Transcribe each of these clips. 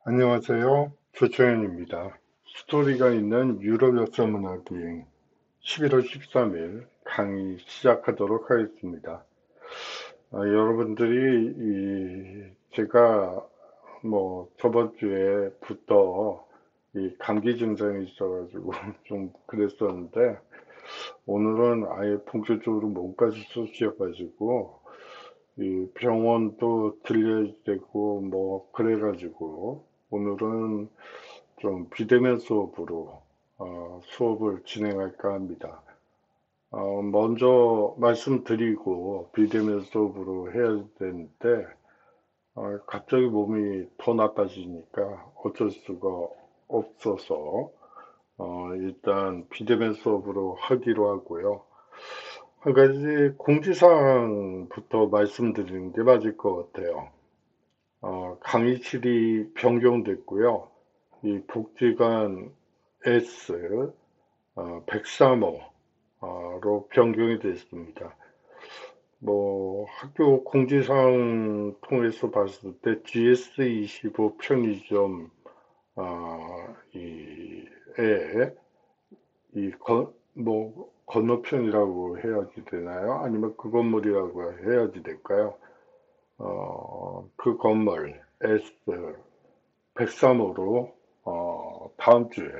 안녕하세요. 조정현입니다. 스토리가 있는 유럽 역사 문화 기행 11월 13일 강의 시작하도록 하겠습니다. 여러분들이 제가 저번 주에부터 이 감기 증상이 있어가지고 좀 그랬었는데 오늘은 아예 본격적으로 몸까지 쑤셔가지고 이 병원도 들려야 되고 그래가지고 오늘은 좀 비대면 수업으로 수업을 진행할까 합니다. 먼저 말씀드리고 비대면 수업으로 해야 되는데 갑자기 몸이 더 나빠지니까 어쩔 수가 없어서 일단 비대면 수업으로 하기로 하고요. 한 가지 공지사항부터 말씀드리는 게 맞을 것 같아요. 강의실이 변경됐고요. 이 복지관 S 103호로 변경이 됐습니다. 학교 공지사항 통해서 봤을 때 GS25 편의점 이에 이 건너편이라고 해야지 되나요? 아니면 그 건물이라고 해야지 될까요? 그 건물 S103호로 다음 주에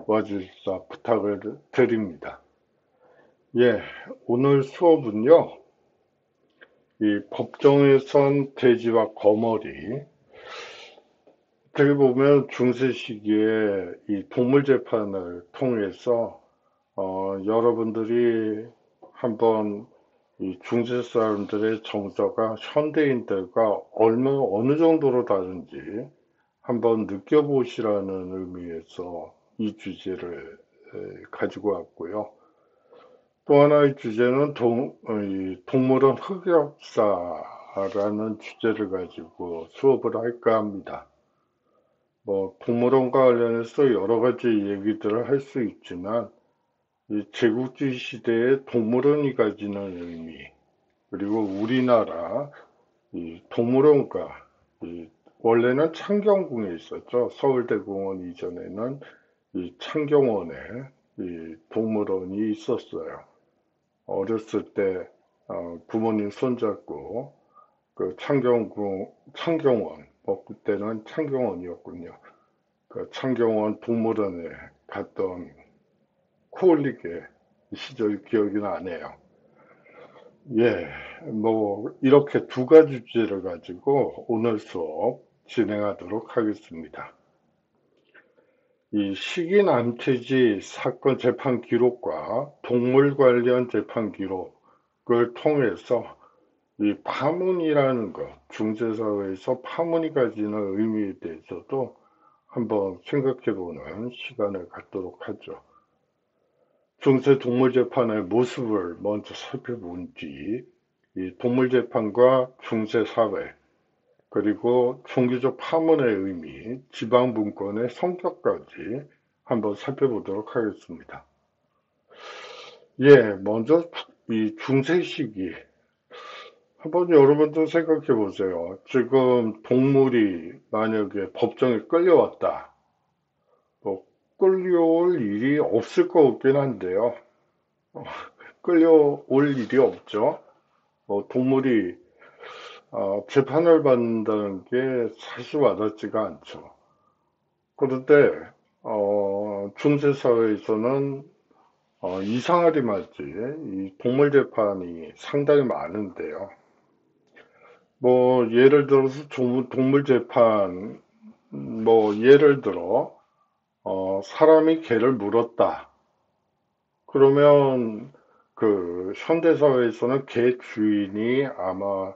와주셔서 부탁을 드립니다. 예, 오늘 수업은요, 이 법정에선 돼지와 거머리, 어떻게 보면 중세 시기에 이 동물 재판을 통해서 여러분들이 한번 이 중세 사람들의 정서가 현대인들과 어느 정도로 다른지 한번 느껴보시라는 의미에서 이 주제를 가지고 왔고요. 또 하나의 주제는 이 동물원 흑역사라는 주제를 가지고 수업을 할까 합니다. 동물원과 관련해서 여러 가지 얘기들을 할 수 있지만, 이 제국주의 시대의 동물원이 가지는 의미, 그리고 우리나라 이 동물원과 원래는 창경궁에 있었죠. 서울대공원 이전에는 이 창경원에 이 동물원이 있었어요. 어렸을 때 부모님 손잡고 그 창경원, 그때는 창경원이었군요. 그 창경원 동물원에 갔던 코올리게 시절 기억이 나네요. 예, 이렇게 두 가지 주제를 가지고 오늘 수업 진행하도록 하겠습니다. 이 식인암퇴지 사건 재판 기록과 동물 관련 재판 기록을 통해서 이 파문이라는 것, 중세사회에서 파문이 가지는 의미에 대해서도 한번 생각해보는 시간을 갖도록 하죠. 중세 동물재판의 모습을 먼저 살펴본 뒤, 이 동물재판과 중세사회, 그리고 종교적 파문의 의미, 지방분권의 성격까지 한번 살펴보도록 하겠습니다. 예, 먼저 이 중세 시기, 한번 여러분도 생각해 보세요. 지금 동물이 만약에 법정에 끌려왔다. 끌려올 일이 없을 것 같긴 한데요. 끌려올 일이 없죠. 동물이 재판을 받는다는 게 사실 와닿지가 않죠. 그런데 중세 사회에서는 이상하리 맞지 이 동물 재판이 상당히 많은데요. 예를 들어서 동물 재판, 예를 들어 사람이 개를 물었다. 그러면 그 현대 사회에서는 개 주인이 아마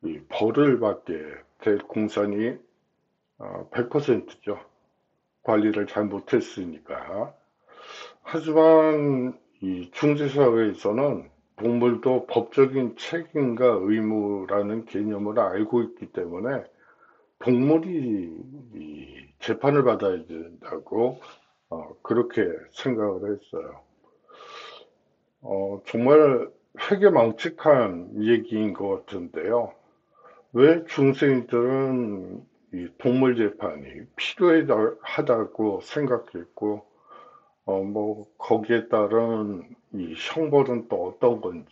이 벌을 받게 될 공산이 100%죠. 관리를 잘 못했으니까. 하지만 이 중세사회에서는 동물도 법적인 책임과 의무라는 개념을 알고 있기 때문에 동물이 이 재판을 받아야 된다고 그렇게 생각을 했어요. 정말 회개망측한 얘기인 것 같은데요. 왜 중생들은 이 동물 재판이 필요하다고 생각했고, 거기에 따른 이 형벌은 또 어떤 건지,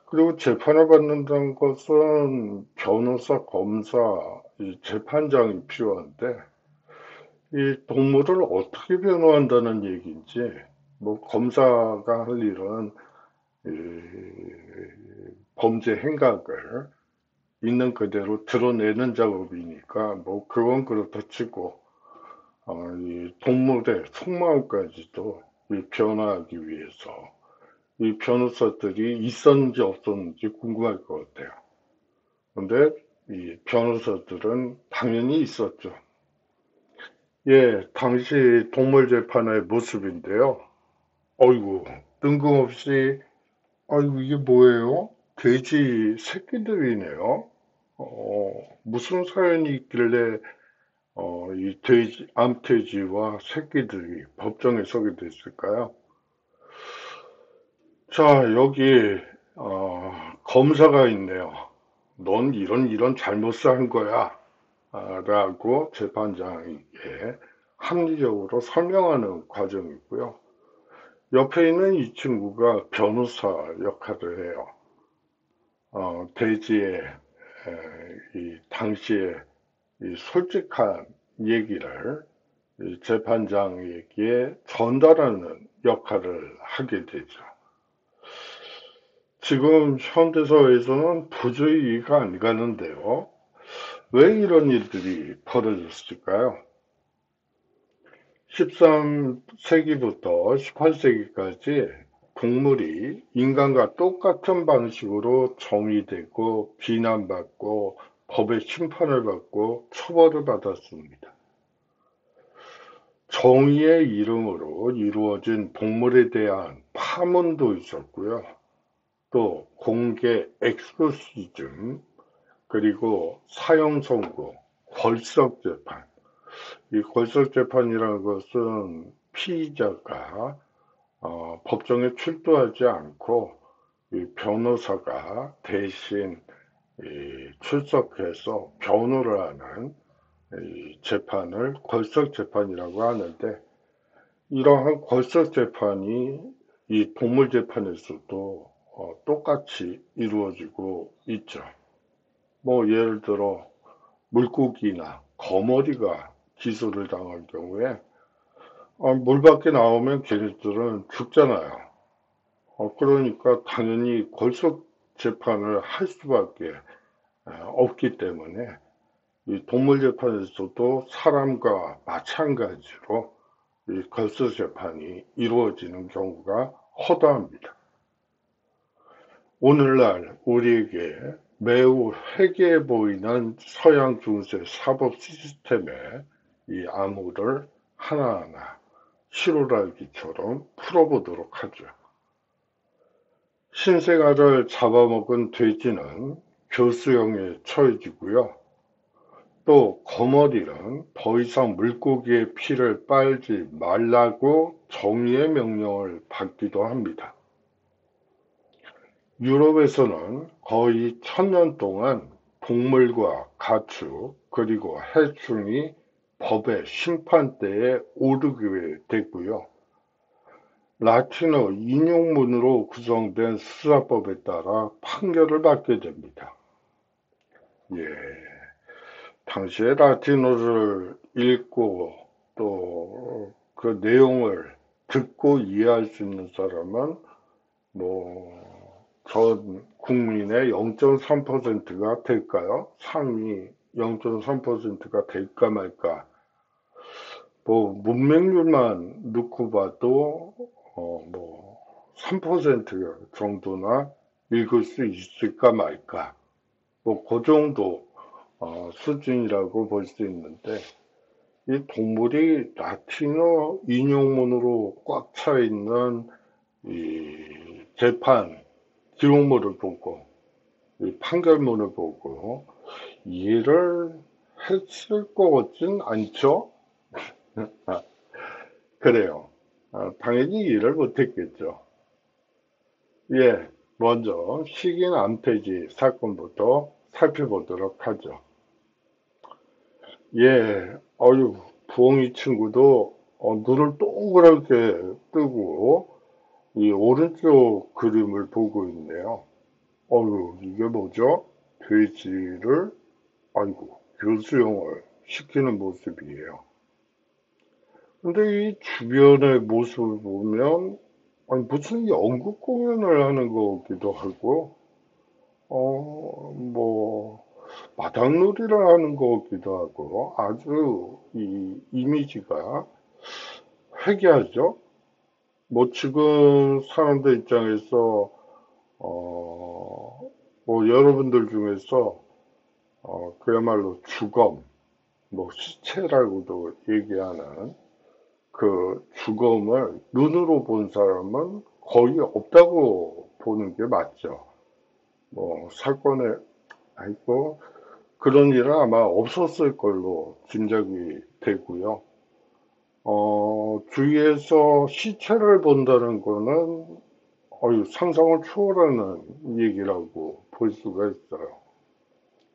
그리고 재판을 받는다는 것은 변호사, 검사, 이 재판장이 필요한데, 이 동물을 어떻게 변호한다는 얘기인지, 검사가 할 일은 이 범죄 행각을 있는 그대로 드러내는 작업이니까, 그건 그렇다 치고, 이 동물의 속마음까지도 이 변화하기 위해서 이 변호사들이 있었는지 없었는지 궁금할 것 같아요. 근데 이 변호사들은 당연히 있었죠. 예, 당시 동물 재판의 모습인데요. 어이구, 뜬금없이, 아이고, 이게 뭐예요? 돼지 새끼들이네요. 무슨 사연이 있길래, 이 돼지, 암돼지와 새끼들이 법정에 서게 됐을까요? 자, 여기, 검사가 있네요. 넌 이런 잘못을 한 거야. 라고 재판장에게 합리적으로 설명하는 과정이고요. 옆에 있는 이 친구가 변호사 역할을 해요. 대지의 이 당시에 이 솔직한 얘기를 이 재판장에게 전달하는 역할을 하게 되죠. 지금 현대사회에서는 도저히 이해가 안 가는데요. 왜 이런 일들이 벌어졌을까요? 13세기부터 18세기까지 동물이 인간과 똑같은 방식으로 정의되고 비난받고 법의 심판을 받고 처벌을 받았습니다. 정의의 이름으로 이루어진 동물에 대한 파문도 있었고요. 또 공개 엑스포시즘, 그리고 사형 선고, 걸석 재판. 이 걸석 재판이라는 것은 피의자가 법정에 출두하지 않고 이 변호사가 대신 출석해서 변호를 하는 이 재판을 걸석 재판이라고 하는데, 이러한 걸석 재판이 이 동물 재판에서도 똑같이 이루어지고 있죠. 예를 들어 물고기나 거머리가 기소를 당할 경우에 물 밖에 나오면 걔네들은 죽잖아요. 그러니까 당연히 걸석 재판을 할 수밖에 없기 때문에 이 동물 재판에서도 사람과 마찬가지로 이 걸석 재판이 이루어지는 경우가 허다합니다. 오늘날 우리에게 매우 회개해 보이는 서양 중세 사법 시스템의 이 암호를 하나하나 실오라기처럼 풀어보도록 하죠. 신생아를 잡아먹은 돼지는 교수형에 처해지고요. 또 거머리는 더 이상 물고기의 피를 빨지 말라고 정의의 명령을 받기도 합니다. 유럽에서는 거의 1000년 동안 동물과 가축 그리고 해충이 법의 심판대에 오르게 됐고요. 라틴어 인용문으로 구성된 수사법에 따라 판결을 받게 됩니다. 예, 당시에 라틴어를 읽고 또 그 내용을 듣고 이해할 수 있는 사람은 전 국민의 0.3%가 될까요? 상위 0.3%가 될까 말까. 문맹률만 놓고 봐도, 3% 정도나 읽을 수 있을까 말까. 그 정도, 수준이라고 볼 수 있는데, 이 동물이 라틴어 인용문으로 꽉 차 있는 이 재판 기록물을 보고, 이 판결문을 보고, 이해를 했을 것 같진 않죠? 그래요. 당연히 이해를 못했겠죠. 예, 먼저 식인 암태지 사건부터 살펴보도록 하죠. 예, 부엉이 친구도 눈을 동그랗게 뜨고 이 오른쪽 그림을 보고 있네요. 이게 뭐죠? 돼지를, 교수형을 시키는 모습이에요. 근데 이 주변의 모습을 보면, 무슨 연극 공연을 하는 것 같기도 하고, 뭐, 마당놀이를 하는 것 같기도 하고, 아주 이 이미지가 회개하죠? 뭐, 지금 사람들 입장에서, 뭐, 여러분들 중에서, 그야말로 주검, 뭐, 시체라고도 얘기하는 그 주검을 눈으로 본 사람은 거의 없다고 보는 게 맞죠. 뭐, 사건에, 아이고, 그런 일은 아마 없었을 걸로 짐작이 되고요. 주위에서 시체를 본다는 거는 상상을 초월하는 얘기라고 볼 수가 있어요.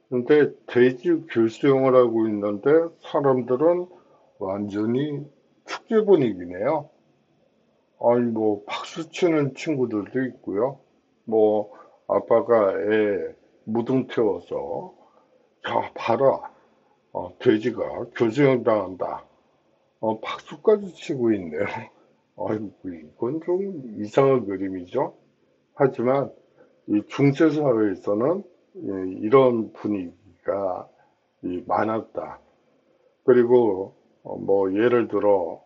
근데 돼지 교수형을 하고 있는데 사람들은 완전히 축제 분위기네요. 뭐 박수 치는 친구들도 있고요. 뭐 아빠가 애 무등 태워서 자 봐라, 돼지가 교수형 당한다. 박수까지 치고 있네요. 아이고, 이건 좀 이상한 그림이죠. 하지만 이 중세 사회에서는 이런 분위기가 많았다. 그리고 뭐 예를 들어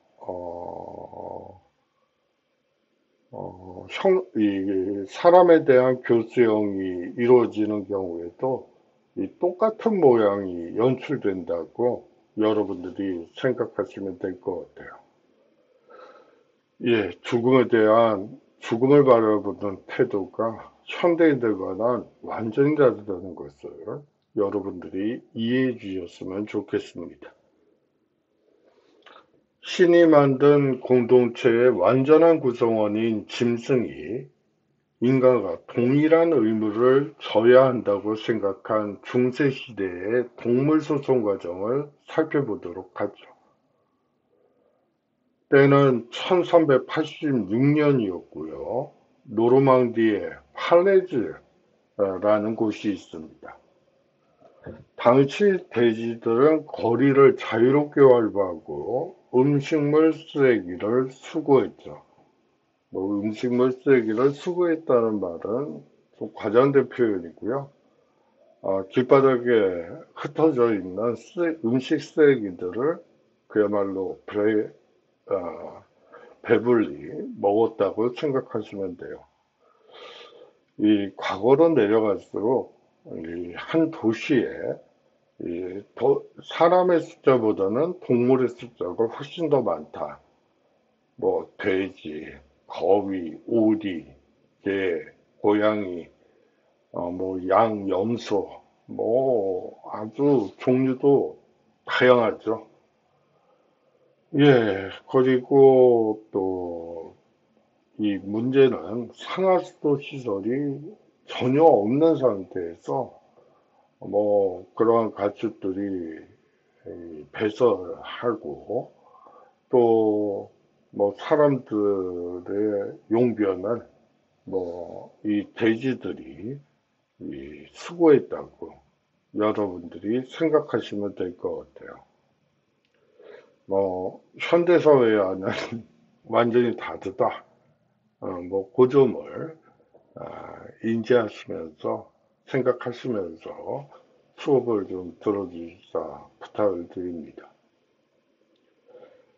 이 사람에 대한 교수형이 이루어지는 경우에도 이 똑같은 모양이 연출된다고 여러분들이 생각하시면 될 것 같아요. 예, 죽음을 바라보는 태도가 현대인들과는 완전히 다르다는 것을 여러분들이 이해해 주셨으면 좋겠습니다. 신이 만든 공동체의 완전한 구성원인 짐승이 인간과 동일한 의무를 져야 한다고 생각한 중세시대의 동물소송 과정을 살펴보도록 하죠. 때는 1386년이었고요. 노르망디에 팔레즈라는 곳이 있습니다. 당시 돼지들은 거리를 자유롭게 활보하고 음식물 쓰레기를 수거했죠. 뭐 음식물 쓰레기를 수거했다는 말은 좀 과장된 표현이고요. 길바닥에 흩어져 있는 음식 쓰레기들을 그야말로 배불리 먹었다고 생각하시면 돼요. 이 과거로 내려갈수록 이 한 도시에 사람의 숫자보다는 동물의 숫자가 훨씬 더 많다. 뭐 돼지, 거위, 오리, 개, 고양이, 뭐 양, 염소, 뭐 아주 종류도 다양하죠. 예, 그리고 또 이 문제는 상하수도 시설이 전혀 없는 상태에서 뭐 그러한 가축들이 배설하고 또 뭐 사람들의 용변을 뭐 이 돼지들이 수거했다고 여러분들이 생각하시면 될 것 같아요. 뭐 현대사회와는 완전히 다르다. 뭐 그 점을 인지하시면서 생각하시면서 수업을 좀 들어주시자 부탁을 드립니다.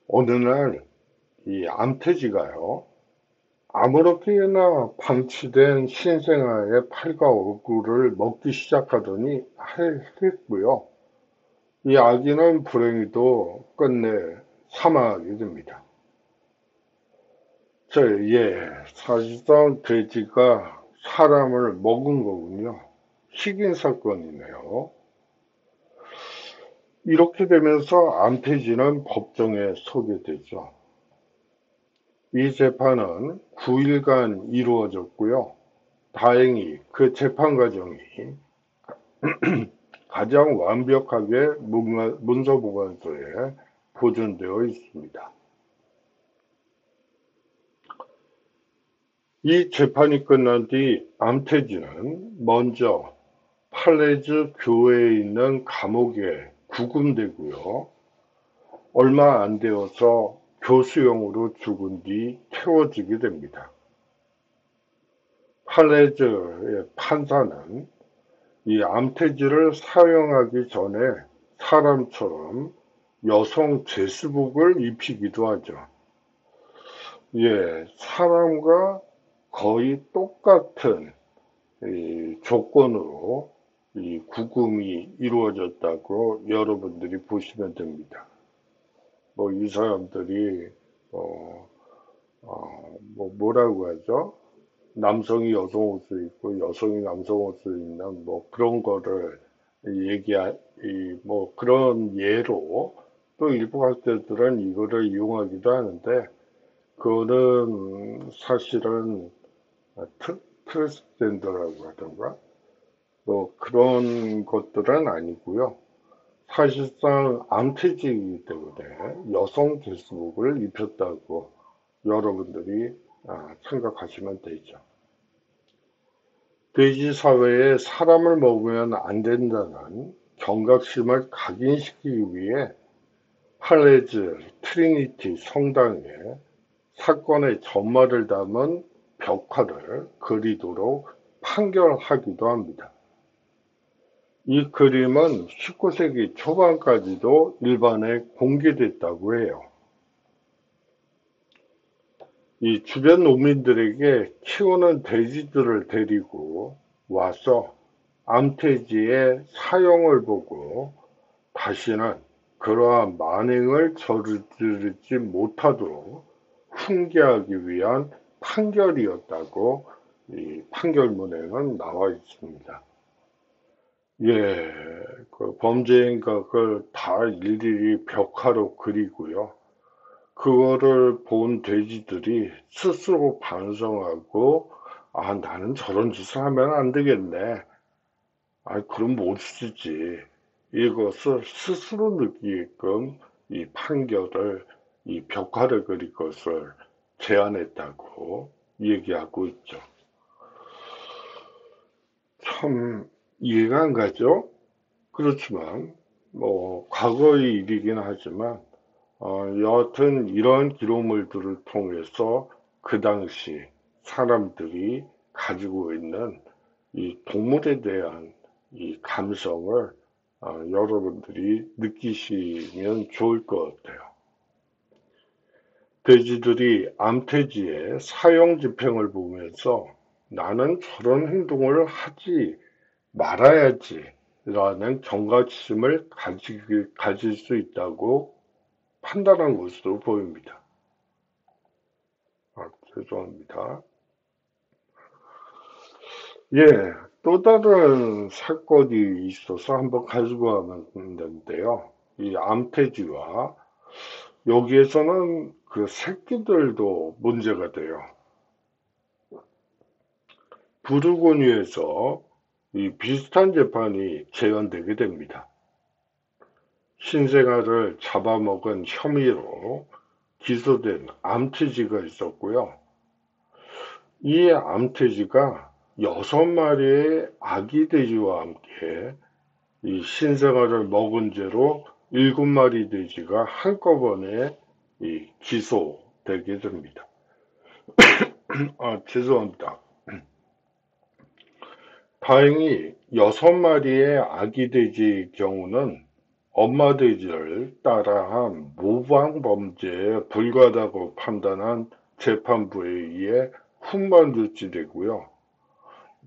어느 날 이 암돼지가요, 아무렇게나 방치된 신생아의 팔과 얼굴을 먹기 시작하더니 했고요. 이 아기는 불행히도 끝내 사망하게 됩니다. 예, 사실상 돼지가 사람을 먹은 거군요. 식인 사건이네요. 이렇게 되면서 암돼지는 법정에 서게 되죠. 이 재판은 9일간 이루어졌고요. 다행히 그 재판 과정이 가장 완벽하게 문서보관소에 보존되어 있습니다. 이 재판이 끝난 뒤 암태지는 먼저 팔레즈 교회에 있는 감옥에 구금되고요. 얼마 안 되어서 교수형으로 죽은 뒤 태워지게 됩니다. 팔레즈의 판사는 이 암태지를 사용하기 전에 사람처럼 여성 제수복을 입히기도 하죠. 예, 사람과 거의 똑같은 이 조건으로 이 구금이 이루어졌다고 여러분들이 보시면 됩니다. 뭐 이 사람들이 뭐라고 하죠? 남성이 여성 옷을 입고 여성이 남성 옷을 입는 뭐 그런 거를 뭐 그런 예로 또 일부 학자들은 이거를 이용하기도 하는데 그거는 사실은 트랜스젠더라고 하던가 뭐 그런 것들은 아니고요. 사실상 암태지이기 때문에 여성 제수복을 입혔다고 여러분들이 생각하시면 되죠. 돼지 사회에 사람을 먹으면 안 된다는 경각심을 각인시키기 위해 팔레즈 트리니티 성당에 사건의 전말을 담은 벽화를 그리도록 판결하기도 합니다. 이 그림은 19세기 초반까지도 일반에 공개됐다고 해요. 이 주변 농민들에게 키우는 돼지들을 데리고 와서 암태지의 사용을 보고 다시는 그러한 만행을 저지르지 못하도록 훈계하기 위한 판결이었다고 이 판결문에는 나와 있습니다. 예, 그 범죄인가 그걸 다 일일이 벽화로 그리고요. 그거를 본 돼지들이 스스로 반성하고, 나는 저런 짓을 하면 안 되겠네. 그럼 못 쓰지. 이것을 스스로 느끼게끔 이 판결을, 이 벽화를 그릴 것을 제안했다고 얘기하고 있죠. 참 이해가 안 가죠? 그렇지만, 뭐, 과거의 일이긴 하지만, 여하튼 이런 기록물들을 통해서 그 당시 사람들이 가지고 있는 이 동물에 대한 이 감성을 여러분들이 느끼시면 좋을 것 같아요. 돼지들이 암태지의 사형 집행을 보면서 나는 저런 행동을 하지 말아야지 라는 경각심을 가질 수 있다고 판단한 것으로 보입니다. 죄송합니다. 예, 또 다른 사건이 있어서 한번 가지고 가는데요. 이 암태지와 여기에서는 그 새끼들도 문제가 돼요. 부르고뉴에서 이 비슷한 재판이 재현되게 됩니다. 신생아를 잡아먹은 혐의로 기소된 암태지가 있었고요. 이 암태지가 6마리의 아기 돼지와 함께 이 신생아를 먹은 죄로 7마리 돼지가 한꺼번에 기소되게 됩니다. 죄송합니다. 다행히 6마리의 아기 돼지의 경우는 엄마 돼지를 따라한 모방 범죄에 불과하다고 판단한 재판부에 의해 훈방 조치되고요.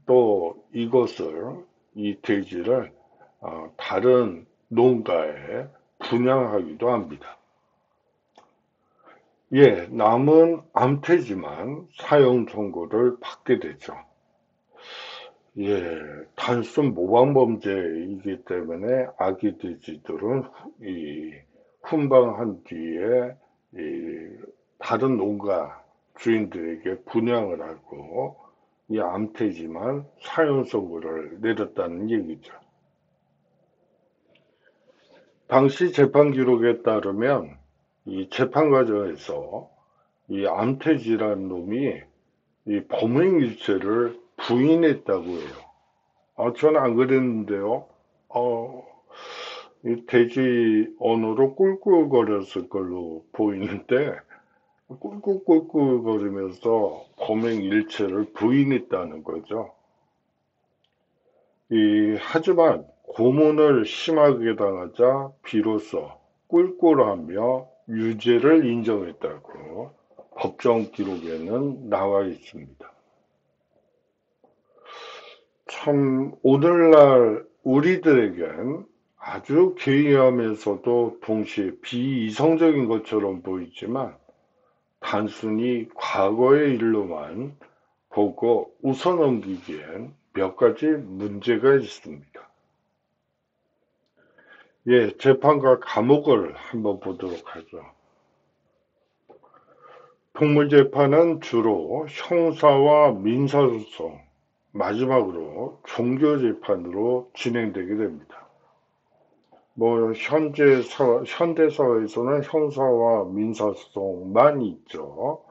또 이 돼지를 다른 농가에 분양하기도 합니다. 예, 남은 암태지만 사형 선고를 받게 되죠. 예, 단순 모방 범죄이기 때문에 아기 돼지들은 훈방한 뒤에 다른 농가 주인들에게 분양을 하고 이 암태지만 사형 선고를 내렸다는 얘기죠. 당시 재판 기록에 따르면 이 재판 과정에서 이 암태지라는 놈이 이 범행 일체를 부인했다고 해요. 저는 안 그랬는데요. 어, 이 돼지 언어로 꿀꿀거렸을 걸로 보이는데, 꿀꿀꿀꿀거리면서 범행 일체를 부인했다는 거죠. 하지만 고문을 심하게 당하자 비로소 꿀꿀하며 유죄를 인정했다고 법정 기록에는 나와 있습니다. 참, 오늘날 우리들에겐 아주 기이하면서도 동시에 비이성적인 것처럼 보이지만 단순히 과거의 일로만 보고 웃어넘기기엔 몇 가지 문제가 있습니다. 예, 재판과 감옥을 한번 보도록 하죠. 동물재판은 주로 형사와 민사소송, 마지막으로 종교재판으로 진행되게 됩니다. 현대사회에서는 형사와 민사소송만 있죠.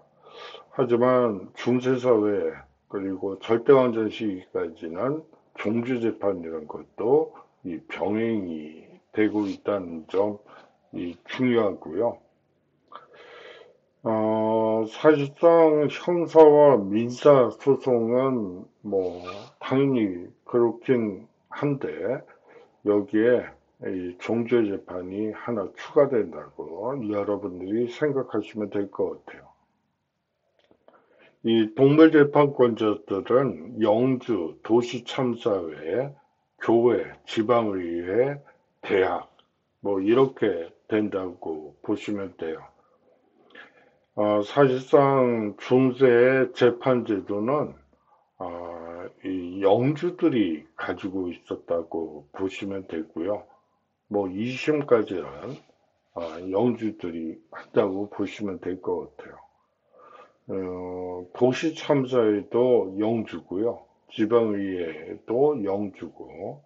하지만 중세사회, 그리고 절대왕정 시기까지는 종주재판이라는 것도 이 병행이 되고 있다는 점이 중요하고요. 사실상 형사와 민사 소송은 당연히 그렇긴 한데 여기에 이 종주재판이 하나 추가된다고 여러분들이 생각하시면 될 것 같아요. 이 동물재판권자들은 영주, 도시참사회, 교회, 지방의회, 대학 이렇게 된다고 보시면 돼요. 사실상 중세의 재판제도는 이 영주들이 가지고 있었다고 보시면 되고요. 2심까지는 영주들이 한다고 보시면 될 것 같아요. 도시 참사에도 영주고요. 지방의회도 영주고,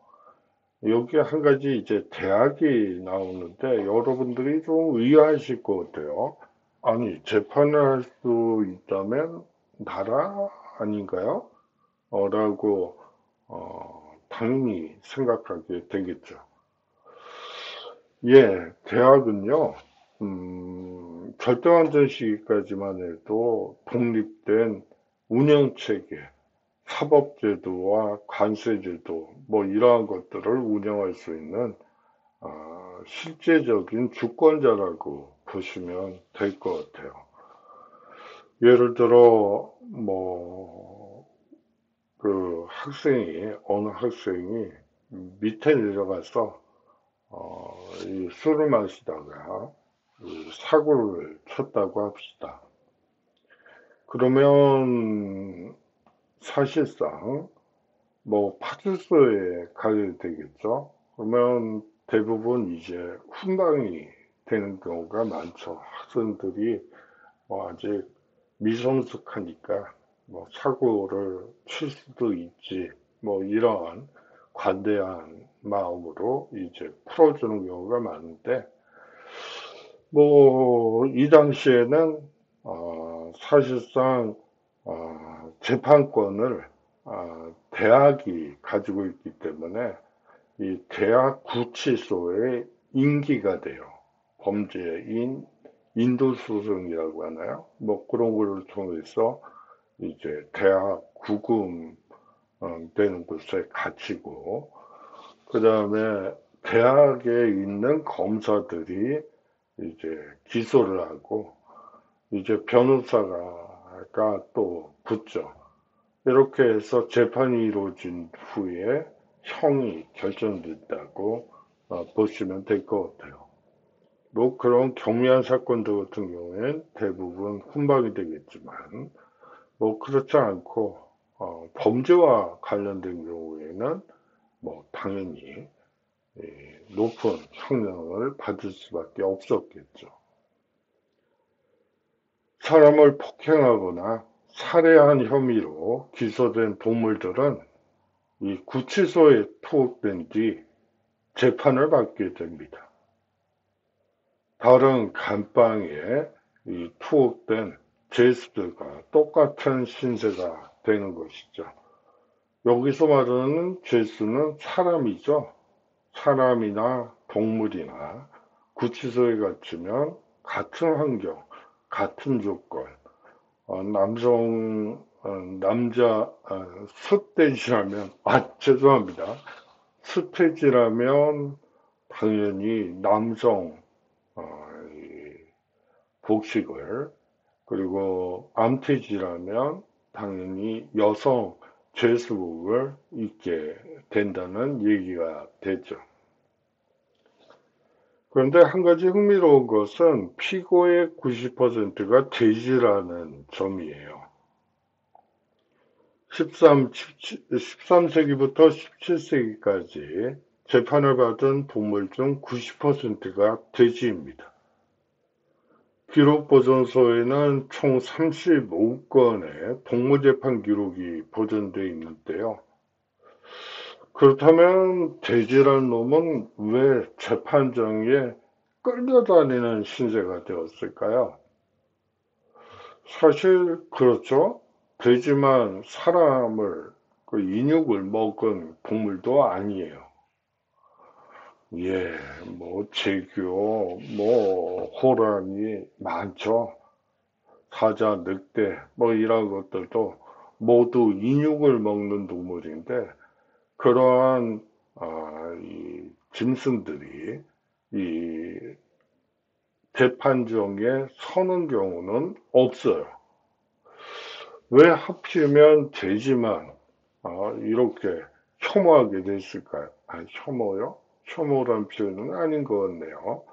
여기 한 가지 이제 대학이 나오는데 여러분들이 좀 의아하실 것 같아요. 아니, 재판을 할 수 있다면 나라 아닌가요? 라고 당연히 생각하게 되겠죠. 예, 대학은요, 절대완전 시기까지만 해도 독립된 운영체계, 사법제도와 관세제도, 이러한 것들을 운영할 수 있는 실제적인 주권자라고 보시면 될 것 같아요. 예를 들어, 어느 학생이 밑에 내려가서, 이 술을 마시다가 사고를 쳤다고 합시다. 그러면 사실상 파출소에 가야 되겠죠. 그러면 대부분 이제 훈방이 되는 경우가 많죠. 학생들이 아직 미성숙하니까 사고를 칠 수도 있지 이러한 관대한 마음으로 이제 풀어주는 경우가 많은데 이 당시에는 사실상 재판권을 대학이 가지고 있기 때문에 이 대학 구치소의 임기가 돼요. 범죄인 인도수송이라고 하나요? 그런 거를 통해서 이제 대학 구금 되는 곳에 갇히고, 그 다음에 대학에 있는 검사들이 이제 기소를 하고, 이제 변호사가 또 붙죠. 이렇게 해서 재판이 이루어진 후에 형이 결정된다고 보시면 될 것 같아요. 그런 경미한 사건들 같은 경우엔 대부분 훈방이 되겠지만, 그렇지 않고, 범죄와 관련된 경우에는, 당연히, 높은 형량을 받을 수밖에 없었겠죠. 사람을 폭행하거나 살해한 혐의로 기소된 동물들은 이 구치소에 투옥된 뒤 재판을 받게 됩니다. 다른 감방에 이 투옥된 죄수들과 똑같은 신세가 되는 것이죠. 여기서 말하는 죄수는 사람이죠. 사람이나 동물이나 구치소에 갇히면 같은 환경, 같은 조건, 남자, 스테이지라면, 죄송합니다. 스테이지라면 당연히 남성, 이 복식을, 그리고 암태지라면 당연히 여성 죄수복을 입게 된다는 얘기가 되죠. 그런데 한 가지 흥미로운 것은 피고의 90%가 돼지라는 점이에요. 13세기부터 17세기까지 재판을 받은 동물 중 90%가 돼지입니다. 기록보존소에는 총 35건의 동물재판 기록이 보존되어 있는데요. 그렇다면 돼지란 놈은 왜 재판정에 끌려다니는 신세가 되었을까요? 사실 그렇죠. 돼지만 사람을 그 인육을 먹은 동물도 아니에요. 예, 뭐 재규, 뭐 호랑이 많죠. 사자, 늑대 뭐 이런 것들도 모두 인육을 먹는 동물인데 그러한 이 짐승들이 이 재판정에 서는 경우는 없어요. 왜 하필이면 돼지만 이렇게 혐오하게 됐을까요? 혐오요? 혐오란 표현은 아닌 것 같네요.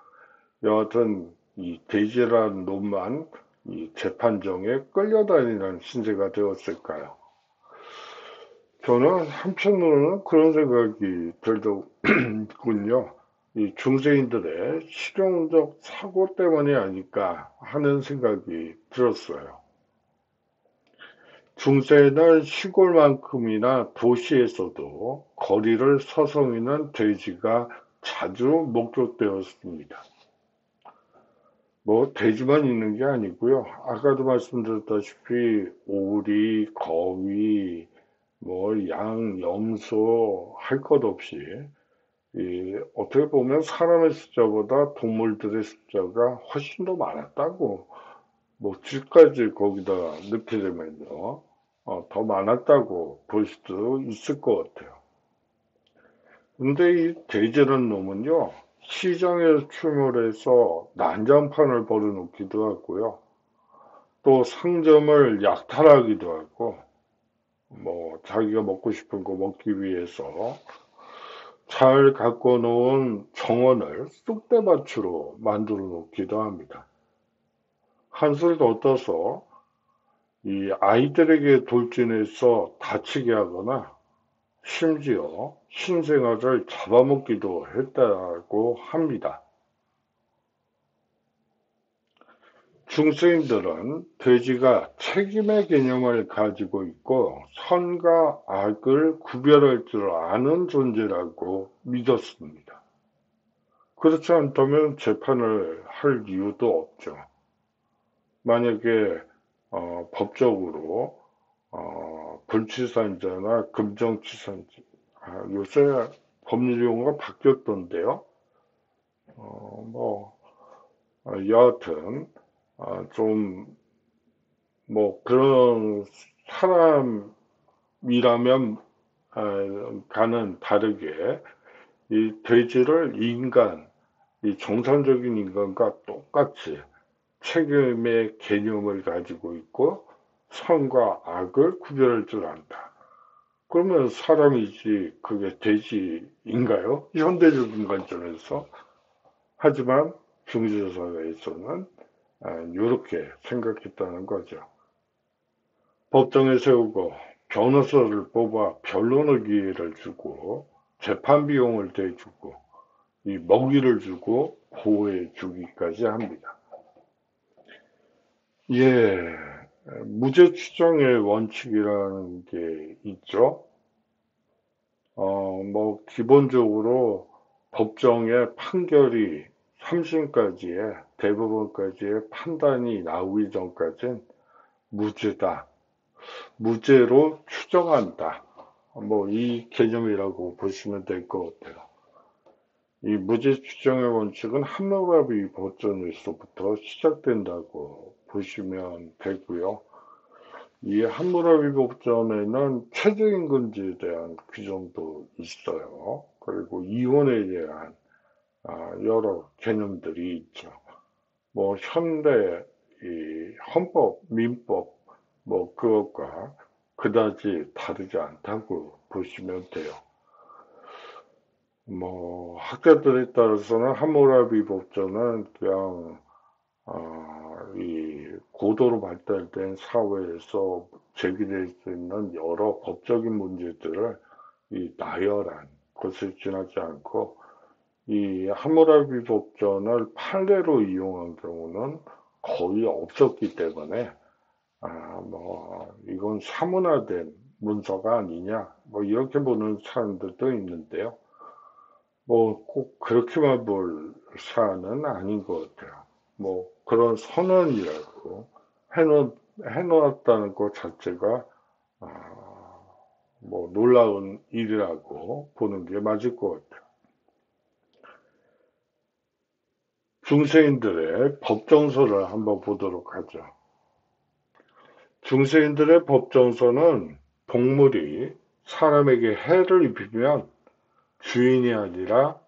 여하튼 이 돼지란 놈만 이 재판정에 끌려다니는 신세가 되었을까요? 저는 한편으로는 그런 생각이 들더군요. 이 중세인들의 실용적 사고 때문이 아닐까 하는 생각이 들었어요. 중세는 시골만큼이나 도시에서도 거리를 서성이는 돼지가 자주 목격되었습니다. 뭐 돼지만 있는 게 아니고요. 아까도 말씀드렸다시피 오리, 거위, 뭐 양, 염소 할 것 없이 어떻게 보면 사람의 숫자보다 동물들의 숫자가 훨씬 더 많았다고 뭐 쥐까지 거기다가 넣게 되면요. 더 많았다고 볼 수도 있을 것 같아요. 근데 이 돼지라는 놈은요, 시장에 출몰해서 난장판을 벌여놓기도 하고요. 또 상점을 약탈하기도 하고, 뭐, 자기가 먹고 싶은 거 먹기 위해서 잘 갖고 놓은 정원을 쑥대밭으로 만들어 놓기도 합니다. 한술 더 떠서 이 아이들에게 돌진해서 다치게 하거나 심지어 신생아를 잡아먹기도 했다고 합니다. 중세인들은 돼지가 책임의 개념을 가지고 있고 선과 악을 구별할 줄 아는 존재라고 믿었습니다. 그렇지 않다면 재판을 할 이유도 없죠. 만약에 법적으로 불치산자나 금정치산자 요새 법률 용어가 바뀌었던데요. 여하튼 좀 뭐 그런 사람이라면 가는 다르게 이 돼지를 이 정상적인 인간과 똑같이 책임의 개념을 가지고 있고 선과 악을 구별할 줄 안다. 그러면 사람이지 그게 돼지인가요? 현대적인 관점에서. 하지만 중세사회에서는 이렇게 생각했다는 거죠. 법정에 세우고 변호사를 뽑아 변론의 기회를 주고 재판 비용을 대주고 이 먹이를 주고 보호해 주기까지 합니다. 예, 무죄 추정의 원칙이라는 게 있죠. 뭐 기본적으로 법정의 판결이 3심까지의 대법원까지의 판단이 나오기 전까지는 무죄다. 무죄로 추정한다. 뭐 이 개념이라고 보시면 될 것 같아요. 이 무죄 추정의 원칙은 함무라비 법전에서부터 시작된다고 보시면 되고요. 이 함무라비 법전에는 최저임금제에 대한 규정도 있어요. 그리고 이혼에 대한 여러 개념들이 있죠. 뭐 현대 이 헌법, 민법 뭐 그것과 그다지 다르지 않다고 보시면 돼요. 뭐 학자들에 따라서는 함무라비 법전은 그냥 이 고도로 발달된 사회에서 제기될 수 있는 여러 법적인 문제들을 이 나열한 것을 지나지 않고 이 함무라비 법전을 판례로 이용한 경우는 거의 없었기 때문에 뭐 이건 사문화된 문서가 아니냐 뭐 이렇게 보는 사람들도 있는데요. 뭐 꼭 그렇게만 볼 사안은 아닌 것 같아요. 뭐 그런 선언이라고 해놓았다는 것 자체가 아, 뭐 놀라운 일이라고 보는 게 맞을 것 같아요. 중세인들의 법정서를 한번 보도록 하죠. 중세인들의 법정서는 동물이 사람에게 해를 입히면 주인이 아니라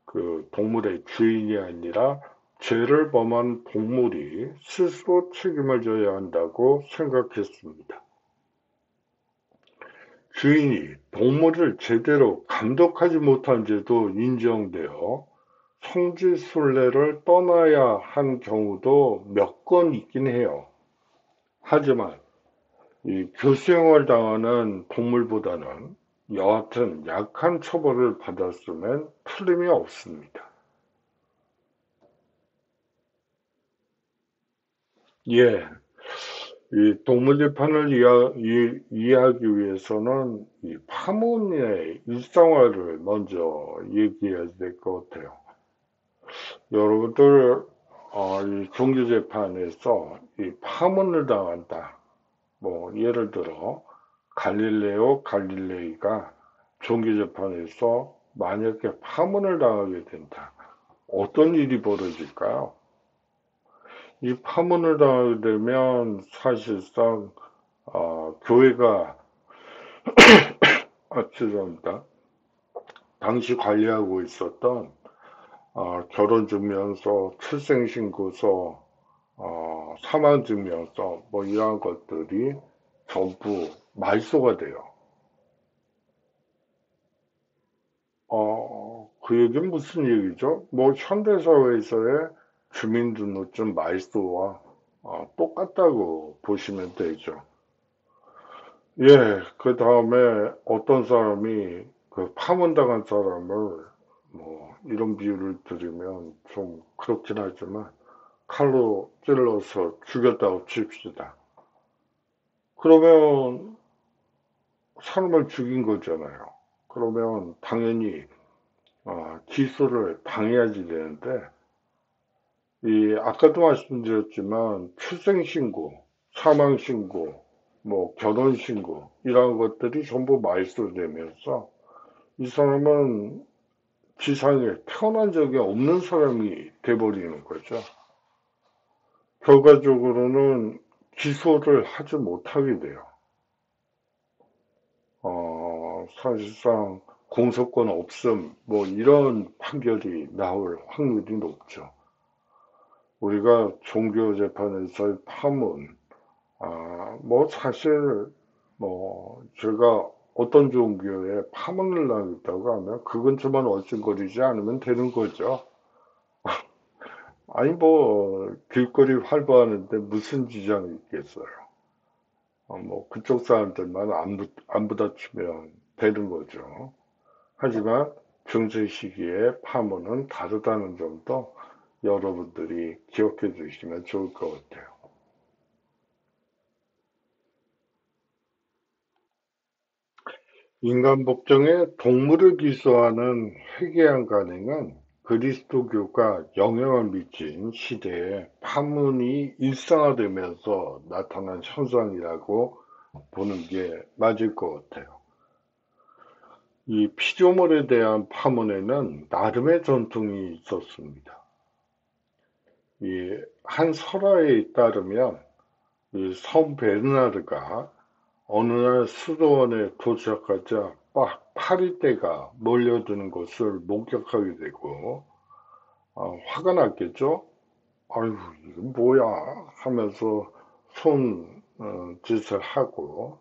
그 동물의 주인이 아니라 죄를 범한 동물이 스스로 책임을 져야 한다고 생각했습니다. 주인이 동물을 제대로 감독하지 못한 죄도 인정되어 성지순례를 떠나야 한 경우도 몇 건 있긴 해요. 하지만 이 교수형을 당하는 동물보다는 여하튼 약한 처벌을 받았으면 틀림이 없습니다. 예, 이 동물재판을 이해하기 위해서는 이 파문의 일상화를 먼저 얘기해야 될 것 같아요. 여러분들, 이 종교재판에서 이 파문을 당한다. 뭐, 예를 들어, 갈릴레오 갈릴레이가 종교재판에서 만약에 파문을 당하게 된다. 어떤 일이 벌어질까요? 이 파문을 당하게 되면 사실상 교회가 죄송합니다. 당시 관리하고 있었던 결혼증명서, 출생신고서, 사망증명서 뭐 이러한 것들이 전부 말소가 돼요. 그 얘기는 무슨 얘기죠? 뭐 현대사회에서의 주민등록증 말소와 똑같다고 보시면 되죠. 예, 그 다음에 어떤 사람이 그 파문당한 사람을 뭐 이런 비유를 드리면 좀 그렇긴 하지만 칼로 찔러서 죽였다고 칩시다. 그러면 사람을 죽인 거잖아요. 그러면 당연히 기소를 당해야지 되는데 이 아까도 말씀드렸지만 출생신고, 사망신고, 뭐 결혼신고 이런 것들이 전부 말소되면서 이 사람은 지상에 태어난 적이 없는 사람이 돼버리는 거죠. 결과적으로는 기소를 하지 못하게 돼요. 사실상 공소권 없음, 뭐 이런 판결이 나올 확률이 높죠. 우리가 종교재판에서의 파문, 뭐 사실 뭐 제가 어떤 종교에 파문을 당했다고 하면 그 근처만 얼씬거리지 않으면 되는 거죠. 아니 뭐 길거리 활보하는데 무슨 지장이 있겠어요. 뭐 그쪽 사람들만 안 부딪히면 되는 거죠. 하지만 중세 시기의 파문은 다르다는 점도 여러분들이 기억해 주시면 좋을 것 같아요. 인간 법정에 동물을 기소하는 회개한 간행은 그리스도교가 영향을 미친 시대에 파문이 일상화되면서 나타난 현상이라고 보는 게 맞을 것 같아요. 이 피조물에 대한 파문에는 나름의 전통이 있었습니다. 이 한 설화에 따르면 이 성 베르나르가 어느 날 수도원에 도착하자 파리떼가 몰려드는 것을 목격하게 되고 화가 났겠죠? 아유, 이거 뭐야? 하면서 짓을 하고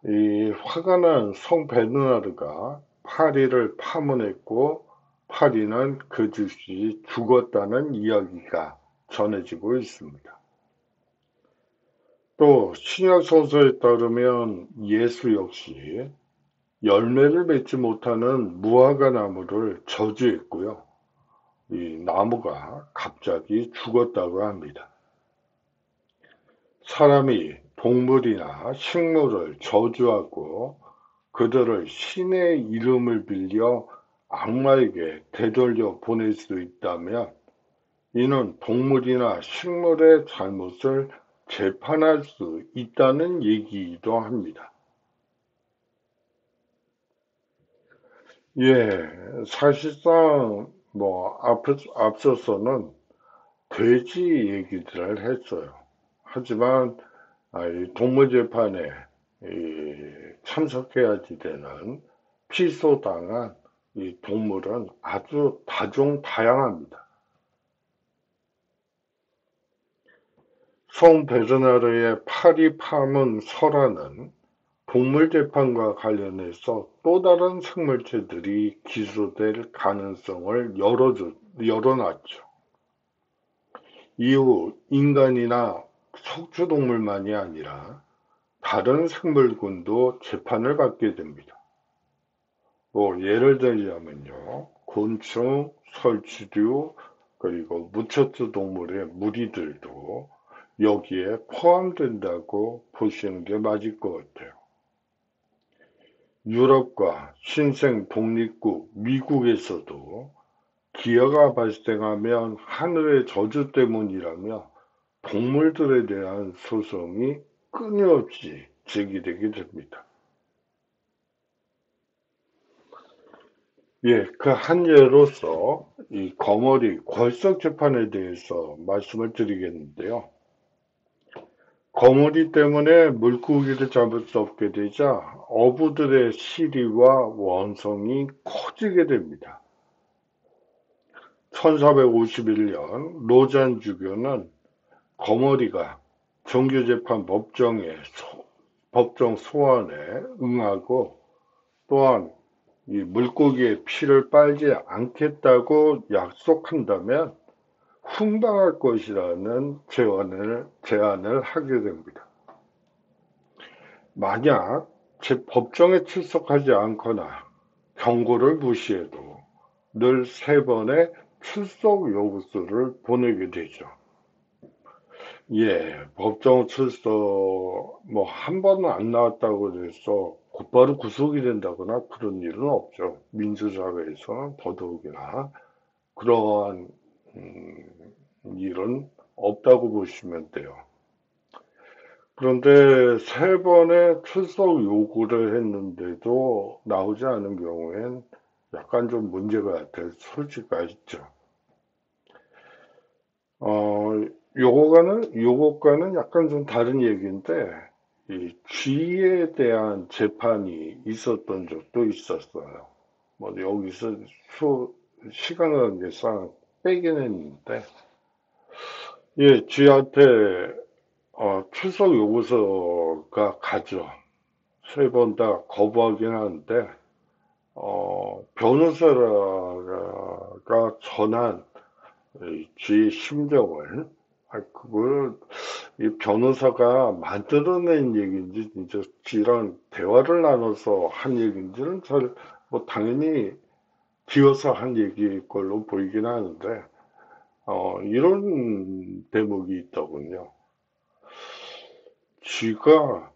이 화가 난 성 베르나르가 파리를 파문했고 파리는 그 즉시 죽었다는 이야기가 전해지고 있습니다. 또 신약 성서에 따르면 예수 역시 열매를 맺지 못하는 무화과 나무를 저주했고요. 이 나무가 갑자기 죽었다고 합니다. 사람이 동물이나 식물을 저주하고 그들을 신의 이름을 빌려 악마에게 되돌려 보낼 수 있다면 이는 동물이나 식물의 잘못을 재판할 수 있다는 얘기이기도 합니다. 예, 사실상 앞서서는 돼지 얘기들을 했어요. 하지만 이 동물 재판에 참석해야지 되는 피소당한 이 동물은 아주 다양합니다. 성 베르나르의 파리 파문 설화는 동물 재판과 관련해서 또 다른 생물체들이 기소될 가능성을 열어놨죠. 이후 인간이나 속주동물만이 아니라 다른 생물군도 재판을 받게 됩니다. 예를 들자면요, 곤충, 설치류, 그리고 무척추 동물의 무리들도 여기에 포함된다고 보시는 게 맞을 것 같아요. 유럽과 신생 독립국 미국에서도 기아가 발생하면 하늘의 저주 때문이라며 동물들에 대한 소송이 끊임없이 제기되게 됩니다. 예, 그 한 예로서 이 거머리 궐석 재판에 대해서 말씀을 드리겠는데요. 거머리 때문에 물고기를 잡을 수 없게 되자 어부들의 시리와 원성이 커지게 됩니다. 1451년 로잔 주교는 거머리가 정규재판 법정 소환에 응하고 또한 이 물고기의 피를 빨지 않겠다고 약속한다면 훈방할 것이라는 제안을 하게 됩니다. 만약 법정에 출석하지 않거나 경고를 무시해도 늘 3번의 출석 요구서를 보내게 되죠. 예, 법정 출석 한 번은 안 나왔다고 해서 곧바로 구속이 된다거나 그런 일은 없죠. 민주사회에서는 더더욱이나 그러한 일은 없다고 보시면 돼요. 그런데 3번의 출석 요구를 했는데도 나오지 않은 경우엔 약간 좀 문제가 될 소지가 있죠. 요거과는 약간 좀 다른 얘기인데, 이 쥐에 대한 재판이 있었던 적도 있었어요. 여기서 시간 관계상 빼긴 했는데, 예, 쥐한테, 출석 요구서가 가죠. 3번 다 거부하긴 하는데, 변호사가 전한 쥐의 심정을, 그걸 이 변호사가 만들어낸 얘기인지 진짜 쥐랑 대화를 나눠서 한 얘기인지는 당연히 지어서 한 얘기일 걸로 보이긴 하는데 이런 대목이 있더군요. 쥐가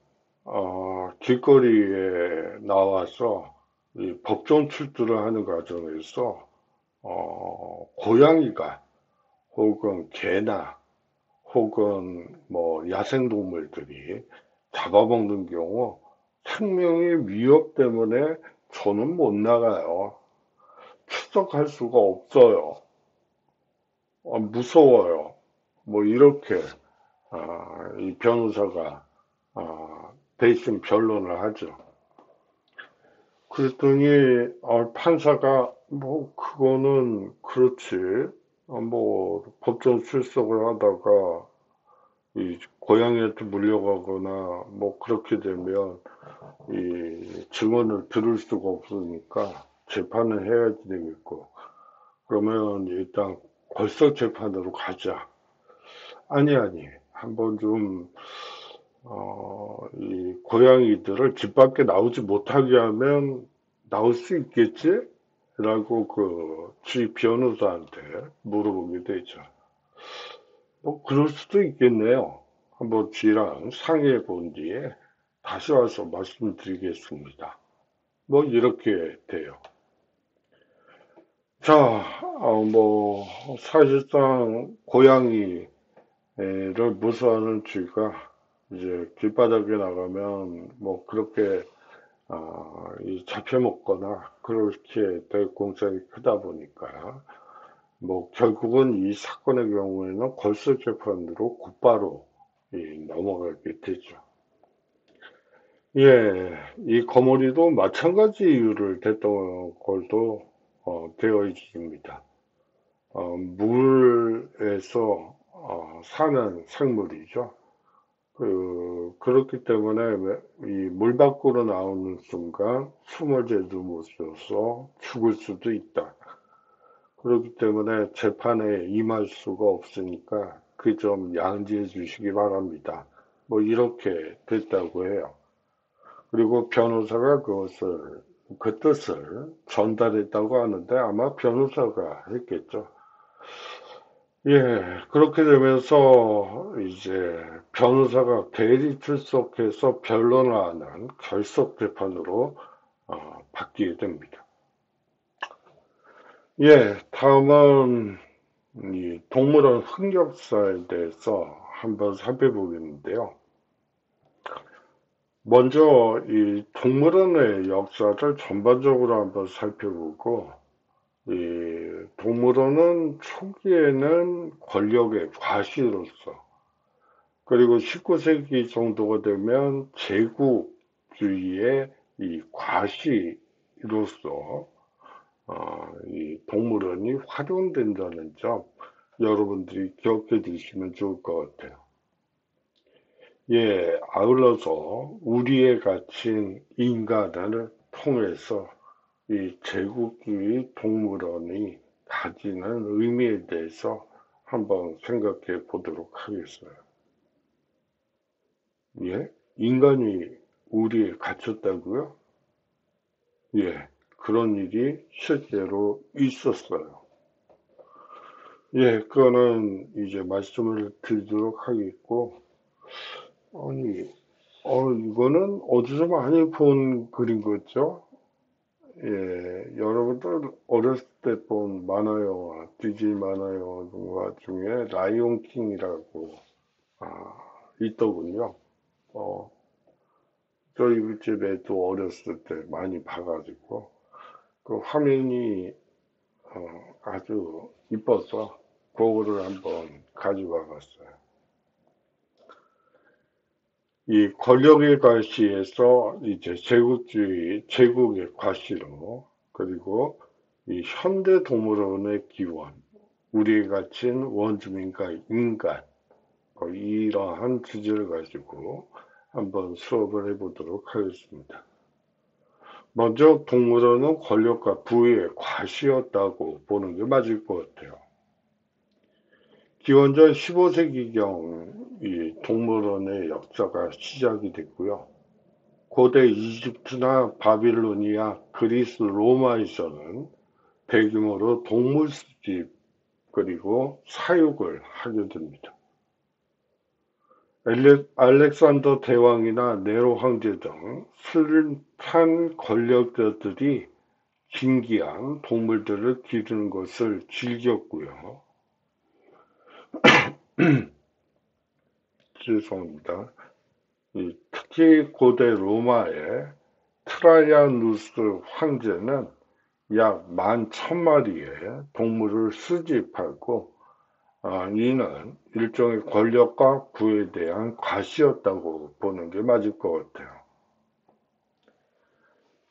길거리에 나와서 이 법정 출두를 하는 과정에서 고양이가 혹은 개나 혹은 뭐 야생동물들이 잡아먹는 경우 생명의 위협 때문에 저는 못 나가요. 출석할 수가 없어요. 무서워요. 뭐 이렇게 이 변호사가 대신 변론을 하죠. 그랬더니 판사가 뭐 그거는 그렇지. 뭐 법정 출석을 하다가 이 고양이한테 물려가거나 뭐 그렇게 되면 이 증언을 들을 수가 없으니까 재판을 해야 되겠고, 그러면 일단 걸석 재판으로 가자. 아니, 한번 좀 이 고양이들을 집 밖에 나오지 못하게 하면 나올 수 있겠지? 라고 그 주위 변호사한테 물어보게 되죠. 뭐 그럴 수도 있겠네요. 한번 쥐랑 상의해 본 뒤에 다시 와서 말씀드리겠습니다. 뭐 이렇게 돼요. 자, 뭐 사실상 고양이를 무서워하는 쥐가 이제 길바닥에 나가면 뭐 그렇게 이 잡혀먹거나 그렇게 될 공산이 크다 보니까 뭐 결국은 이 사건의 경우에는 걸석 재판으로 곧바로 넘어가게 되죠. 예, 이 거머리도 마찬가지 이유를 댔던 걸로 되어 있습니다. 물에서 사는 생물이죠. 그렇기 때문에 이 물 밖으로 나오는 순간 숨을 제도 못 쉬어서 죽을 수도 있다. 그렇기 때문에 재판에 임할 수가 없으니까 그 점 양지해 주시기 바랍니다. 뭐 이렇게 됐다고 해요. 그리고 변호사가 그 뜻을 전달했다고 하는데 아마 변호사가 했겠죠. 예, 그렇게 되면서 이제 변호사가 대리 출석해서 변론을 하는 결석 재판으로 바뀌게 됩니다. 예, 다음은 이 동물원 흑역사에 대해서 한번 살펴보겠는데요. 먼저 이 동물원의 역사를 전반적으로 한번 살펴보고, 이 동물원은 초기에는 권력의 과시로서, 그리고 19세기 정도가 되면 제국주의의 이 과시로서 이 동물원이 활용된다는 점 여러분들이 기억해 두시면 좋을 것 같아요. 예, 아울러서 우리의 갇힌 인간을 통해서 이 제국주의 동물원이 가지는 의미에 대해서 한번 생각해 보도록 하겠어요. 예? 인간이 우리에 갇혔다고요? 예, 그런 일이 실제로 있었어요. 예, 그거는 이제 말씀을 드리도록 하겠고, 아니, 이거는 어디서 많이 본 그린 거죠? 예, 여러분들 어렸을 때 본 만화 영화, 디즈니 만화 영화 중에 라이온 킹이라고 있더군요. 어, 저희 집에도 어렸을 때 많이 봐가지고 그 화면이 아주 이뻐서 그거를 한번 가져와 봤어요. 이 권력의 과시에서 이제 제국의 과시로, 그리고 이 현대 동물원의 기원, 우리에 갇힌 원주민과 인간, 이러한 주제를 가지고 한번 수업을 해보도록 하겠습니다. 먼저 동물원은 권력과 부의 과시였다고 보는 게 맞을 것 같아요. 기원전 15세기경 이 동물원의 역사가 시작이 됐고요. 고대 이집트나 바빌로니아, 그리스, 로마에서는 대규모로 동물 수집 그리고 사육을 하게 됩니다. 알렉산더 대왕이나 네로 황제 등 숱한 권력자들이 신기한 동물들을 기르는 것을 즐겼고요. 죄송합니다. 특히 고대 로마의 트라이아누스 황제는 약 11,000마리의 동물을 수집하고 이는 일종의 권력과 부에 대한 과시였다고 보는 게 맞을 것 같아요.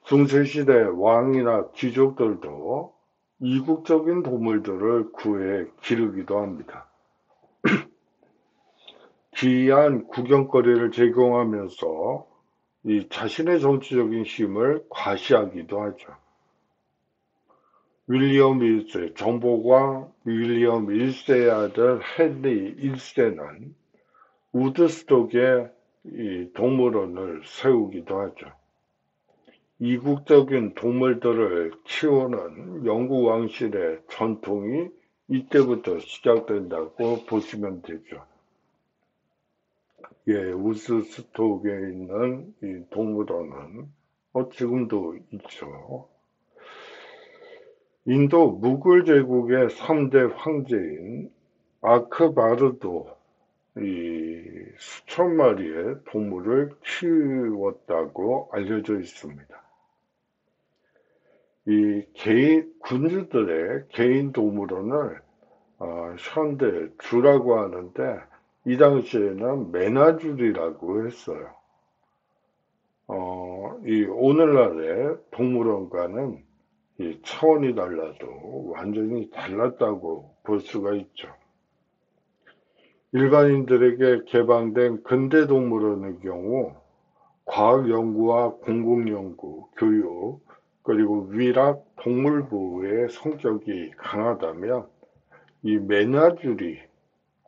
중세시대 왕이나 귀족들도 이국적인 동물들을 구해 기르기도 합니다. 기이한 구경거리를 제공하면서 이 자신의 정치적인 힘을 과시하기도 하죠. 윌리엄 1세, 정보광 윌리엄 1세의 아들 헨리 1세는 우드스톡에 이 동물원을 세우기도 하죠. 이국적인 동물들을 키우는 영국 왕실의 전통이 이때부터 시작된다고 보시면 되죠. 우드스톡에 있는 이 동물원은 지금도 있죠. 인도 무굴 제국의 3대 황제인 아크바르도 수천 마리의 동물을 키웠다고 알려져 있습니다. 군주들의 개인 동물원을 현대 주라고 하는데 이 당시에는 메나주리라고 했어요. 오늘날의 동물원과는 차원이 달라도 완전히 달랐다고 볼 수가 있죠. 일반인들에게 개방된 근대 동물원의 경우 과학 연구와 공공 연구, 교육, 그리고 위락, 동물 보호의 성격이 강하다면 이 메나주리,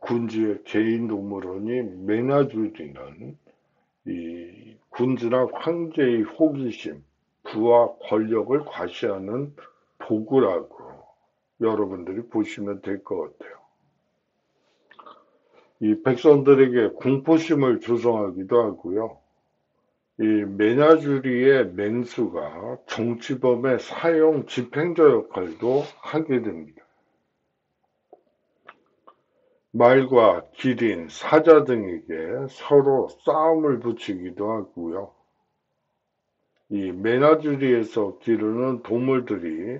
군주의 개인 동물원이 메나주리는 이 군주나 황제의 호기심, 부와 권력을 과시하는 도구라고 여러분들이 보시면 될 것 같아요. 이 백성들에게 공포심을 조성하기도 하고요. 이 메나주리의 맹수가 정치범의 사형 집행자 역할도 하게 됩니다. 말과 기린, 사자 등에게 서로 싸움을 붙이기도 하고요. 이 메나주리에서 기르는 동물들이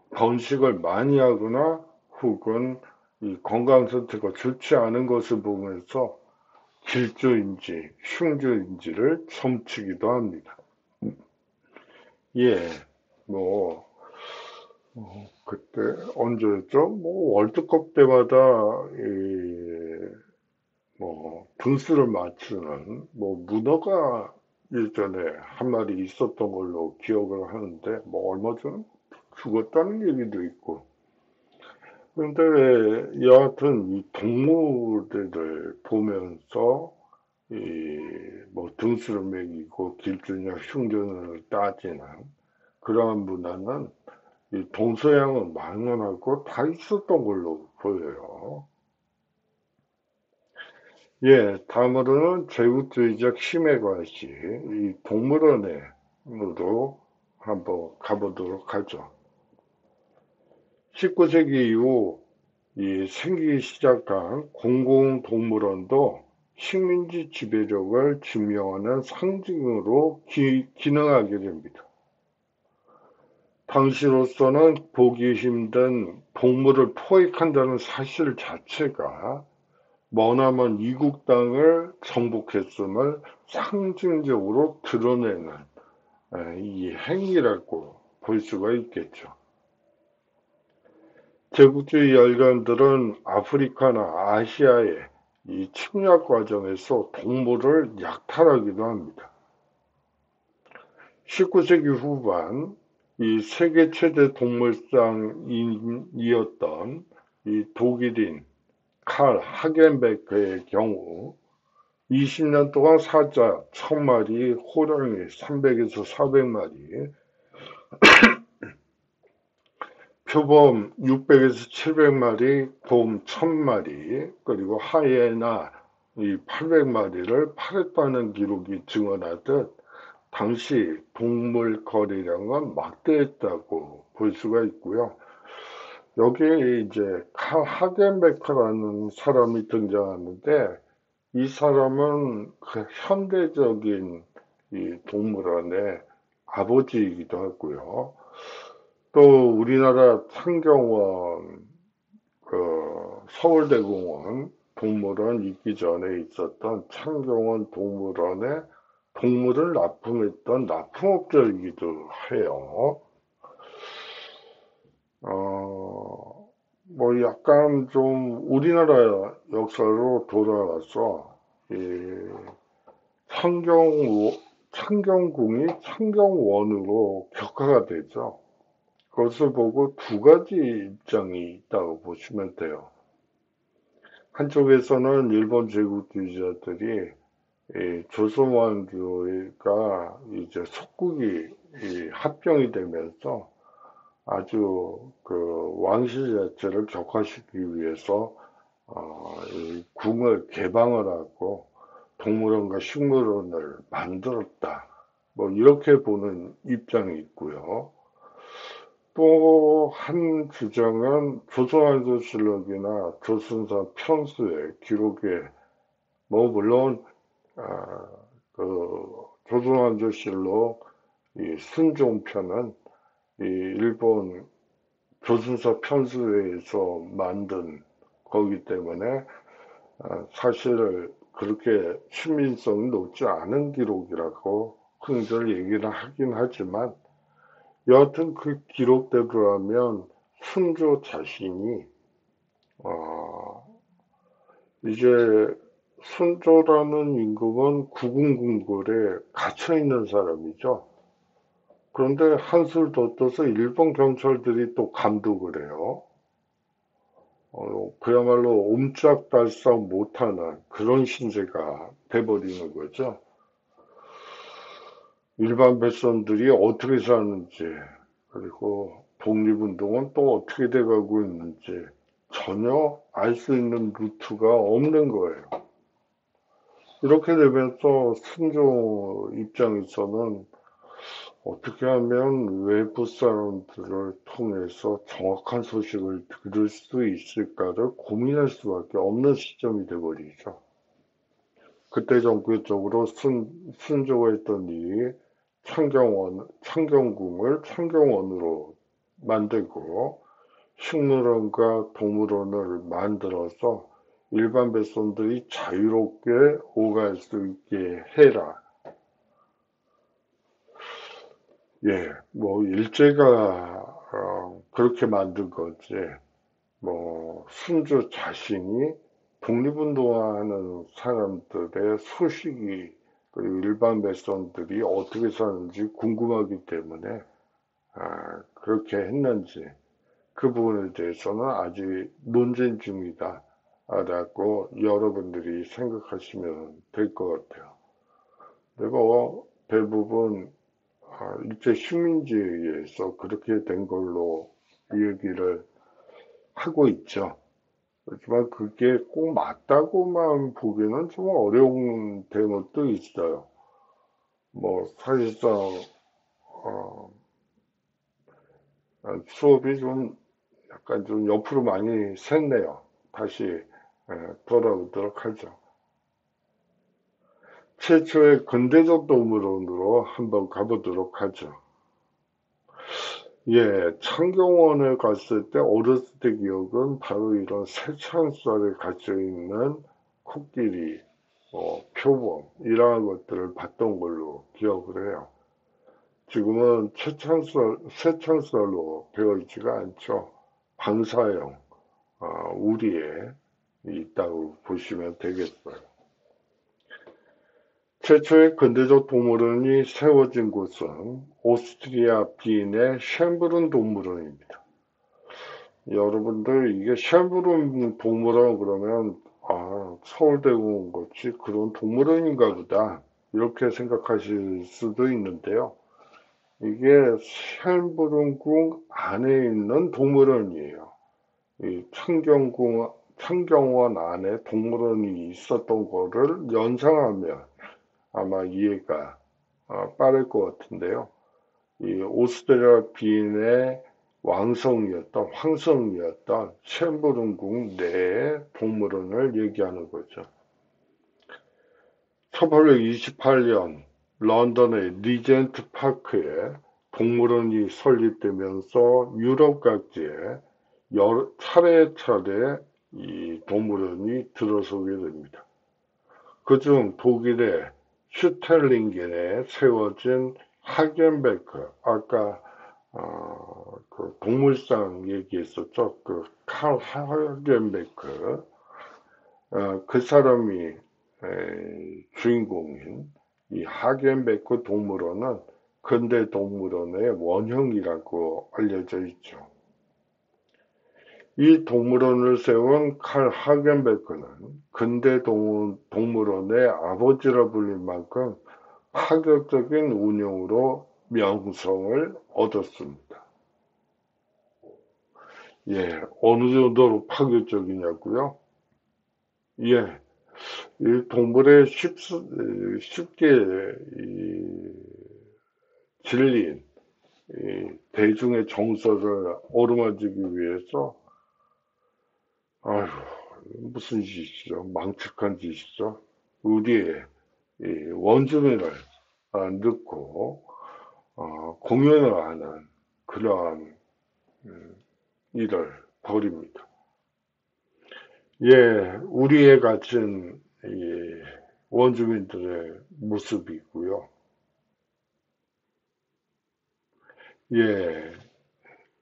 번식을 많이 하거나 혹은 이 건강 상태가 좋지 않은 것을 보면서 길조인지 흉조인지를 점치기도 합니다. 그때 언제였죠? 월드컵 때마다 등수를 맞추는 문어가 예전에 한 마리 있었던 걸로 기억을 하는데 얼마 전에 죽었다는 얘기도 있고. 근데 여하튼 이 동물들을 보면서 등수를 매기고 길쭉이냐 흉전을 따지는 그러한 문화는 이 동서양은 만연하고 다 있었던 걸로 보여요. 다음으로는 제국주의적 힘에 관시 이 동물원으로 한번 가보도록 하죠. 19세기 이후 생기기 시작한 공공동물원도 식민지 지배력을 증명하는 상징으로 기능하게 됩니다. 당시로서는 보기 힘든 동물을 포획한다는 사실 자체가 머나먼 이국 땅을 정복했음을 상징적으로 드러내는 이 행위라고 볼 수가 있겠죠. 제국주의 열강들은 아프리카나 아시아의 이 침략 과정에서 동물을 약탈하기도 합니다. 19세기 후반 이 세계 최대 동물상이었던 이 독일인 칼 하겐베크의 경우 20년 동안 사자 1000마리, 호랑이 300에서 400마리, 표범 600에서 700마리, 곰 1000마리, 그리고 하이에나 800마리를 팔았다는 기록이 증언하듯 당시 동물 거래량은 막대했다고 볼 수가 있고요. 여기에 이제 칼 하겐베커라는 사람이 등장하는데 이 사람은 그 현대적인 이 동물원의 아버지이기도 하고요. 또 우리나라 창경원, 서울대공원 동물원 있기 전에 있었던 창경원 동물원에 동물을 납품했던 납품업자이기도 해요. 뭐 약간 좀 우리나라 역사로 돌아와서 이 창경, 창경궁이 창경원으로 격화가 되죠. 그것을 보고 두 가지 입장이 있다고 보시면 돼요. 한쪽에서는 일본 제국주의자들이 이 조선 왕조가 이제 속국이 합병이 되면서 아주 그 왕실 자체를 격화시키기 위해서 이 궁을 개방을 하고 동물원과 식물원을 만들었다. 뭐 이렇게 보는 입장이 있고요. 또 한 주장은 조선왕조실록이나 조선사 편수의 기록에 뭐 물론 그 조선왕조실록 이 순종편은 이 일본 조선사 편수에서 만든 거기 때문에 사실 그렇게 신빙성이 높지 않은 기록이라고 흔히들 얘기를 하긴 하지만 여하튼 그 기록대로라면 순조 자신이 어, 이제 순조라는 임금은 구궁궁궐에 갇혀 있는 사람이죠. 그런데 한술 더 떠서 일본 경찰들이 또 감독을 해요. 그야말로 옴짝달싹 못하는 그런 신세가 돼버리는 거죠. 일반 백성들이 어떻게 사는지, 그리고 독립운동은 또 어떻게 돼가고 있는지 전혀 알 수 있는 루트가 없는 거예요. 이렇게 되면서 순조 입장에서는 어떻게 하면 외부 사람들을 통해서 정확한 소식을 들을 수 있을까를 고민할 수밖에 없는 시점이 돼버리죠. 그때 정교적으로 순조가 했던 일이 창경궁을 창경원으로 만들고 식물원과 동물원을 만들어서 일반 백성들이 자유롭게 오갈 수 있게 해라. 예, 뭐 일제가 그렇게 만든 거지. 뭐 순조 자신이 독립운동하는 사람들의 소식이 그리고 일반 백성들이 어떻게 사는지 궁금하기 때문에 그렇게 했는지 그 부분에 대해서는 아직 논쟁 중이다 라고 여러분들이 생각하시면 될 것 같아요. 그리고 대부분 일제 식민지에 의해서 그렇게 된 걸로 얘기를 하고 있죠. 그렇지만 그게 꼭 맞다고만 보기는 좀 어려운 대목도 있어요. 뭐 사실상 어, 수업이 좀 약간 좀 옆으로 많이 샜네요. 다시 돌아오도록 하죠. 최초의 근대적 동물원으로 한번 가보도록 하죠. 예, 창경원에 갔을 때 어렸을 때 기억은 바로 이런 새창살에 갇혀있는 코끼리, 표범, 이러한 것들을 봤던 걸로 기억을 해요. 지금은 새창살로 되어 있지가 않죠. 방사형, 우리에 있다고 보시면 되겠어요. 최초의 근대적 동물원이 세워진 곳은 오스트리아 빈의 쉔브룬 동물원입니다. 여러분들 이게 쉔브룬 동물원 그러면 서울대공원 같이 그런 동물원인가 보다 이렇게 생각하실 수도 있는데요. 이게 쉔브룬궁 안에 있는 동물원이에요. 이 창경원 안에 동물원이 있었던 거를 연상하면 아마 이해가 빠를 것 같은데요. 이 오스트리아 빈의 황성이었던 쉔부른궁 내의 동물원을 얘기하는 거죠. 1828년 런던의 리젠트 파크에 동물원이 설립되면서 유럽 각지에 여러 차례차례 이 동물원이 들어서게 됩니다. 그중 독일의 슈텔링겐에 세워진 하겐베크, 아까 그 동물상 얘기했었죠. 그 칼 하겐베크, 그 사람이 주인공인 이 하겐베크 동물원은 근대 동물원의 원형이라고 알려져 있죠. 이 동물원을 세운 칼 하겐베크는 근대 동물원의 아버지라 불릴 만큼 파격적인 운영으로 명성을 얻었습니다. 예, 어느 정도로 파격적이냐고요? 예, 이 동물의 쉽게 질린 대중의 정서를 어루만지기 위해서 아휴, 무슨 짓이죠? 망측한 짓이죠? 우리의 원주민을 넣고 공연을 하는 그러한 일을 벌입니다. 예, 우리에 갇힌 원주민들의 모습이고요. 예,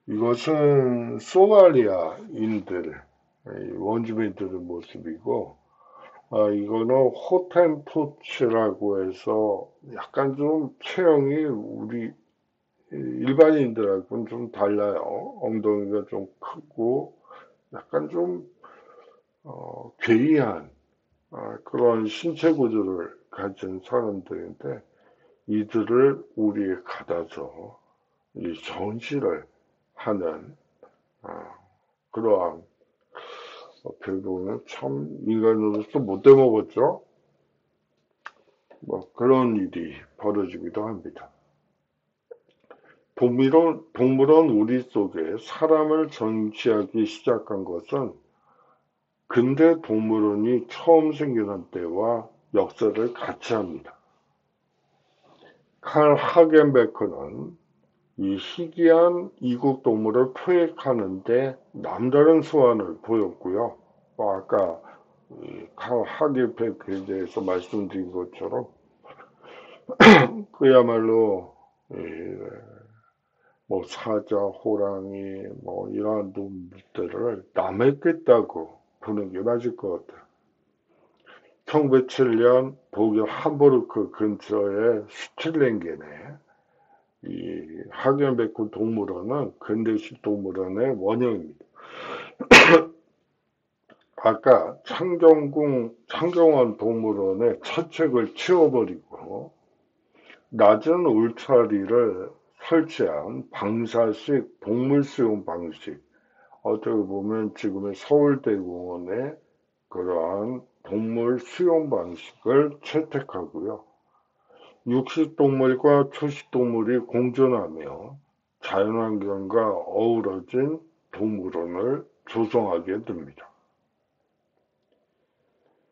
이것은 소말리아인들, 원주민들의 모습이고, 이거는 호텐토츠라고 해서 약간 좀 체형이 우리 일반인들하고는 좀 달라요. 엉덩이가 좀 크고, 약간 좀, 괴이한, 그런 신체 구조를 가진 사람들인데, 이들을 우리에 가다서 이 전시를 하는, 그러한, 어떻게 보면 참 인간으로서 못돼 먹었죠. 뭐 그런 일이 벌어지기도 합니다. 동물원 우리 속에 사람을 전시하기 시작한 것은 근대 동물원이 처음 생겨난 때와 역사를 같이 합니다. 칼 하겐베크는 이 희귀한 이국 동물을 포획하는데 남다른 수완을 보였고요. 아까 칼 하겐베크에 대해서 말씀드린 것처럼 그야말로 뭐 사자, 호랑이, 뭐 이러한 놈들을 남의 깼다고 보는 게 맞을 것 같아요. 1907년 독일 함부르크 근처의 슈틸렌겐에 이 하겐베크 동물원은 근대식 동물원의 원형입니다. 아까 창경원 동물원의 첫 책을 치워버리고 낮은 울타리를 설치한 방사식 동물 수용 방식, 어떻게 보면 지금의 서울대공원의 그러한 동물 수용 방식을 채택하고요. 육식동물과 초식동물이 공존하며 자연환경과 어우러진 동물원을 조성하게 됩니다.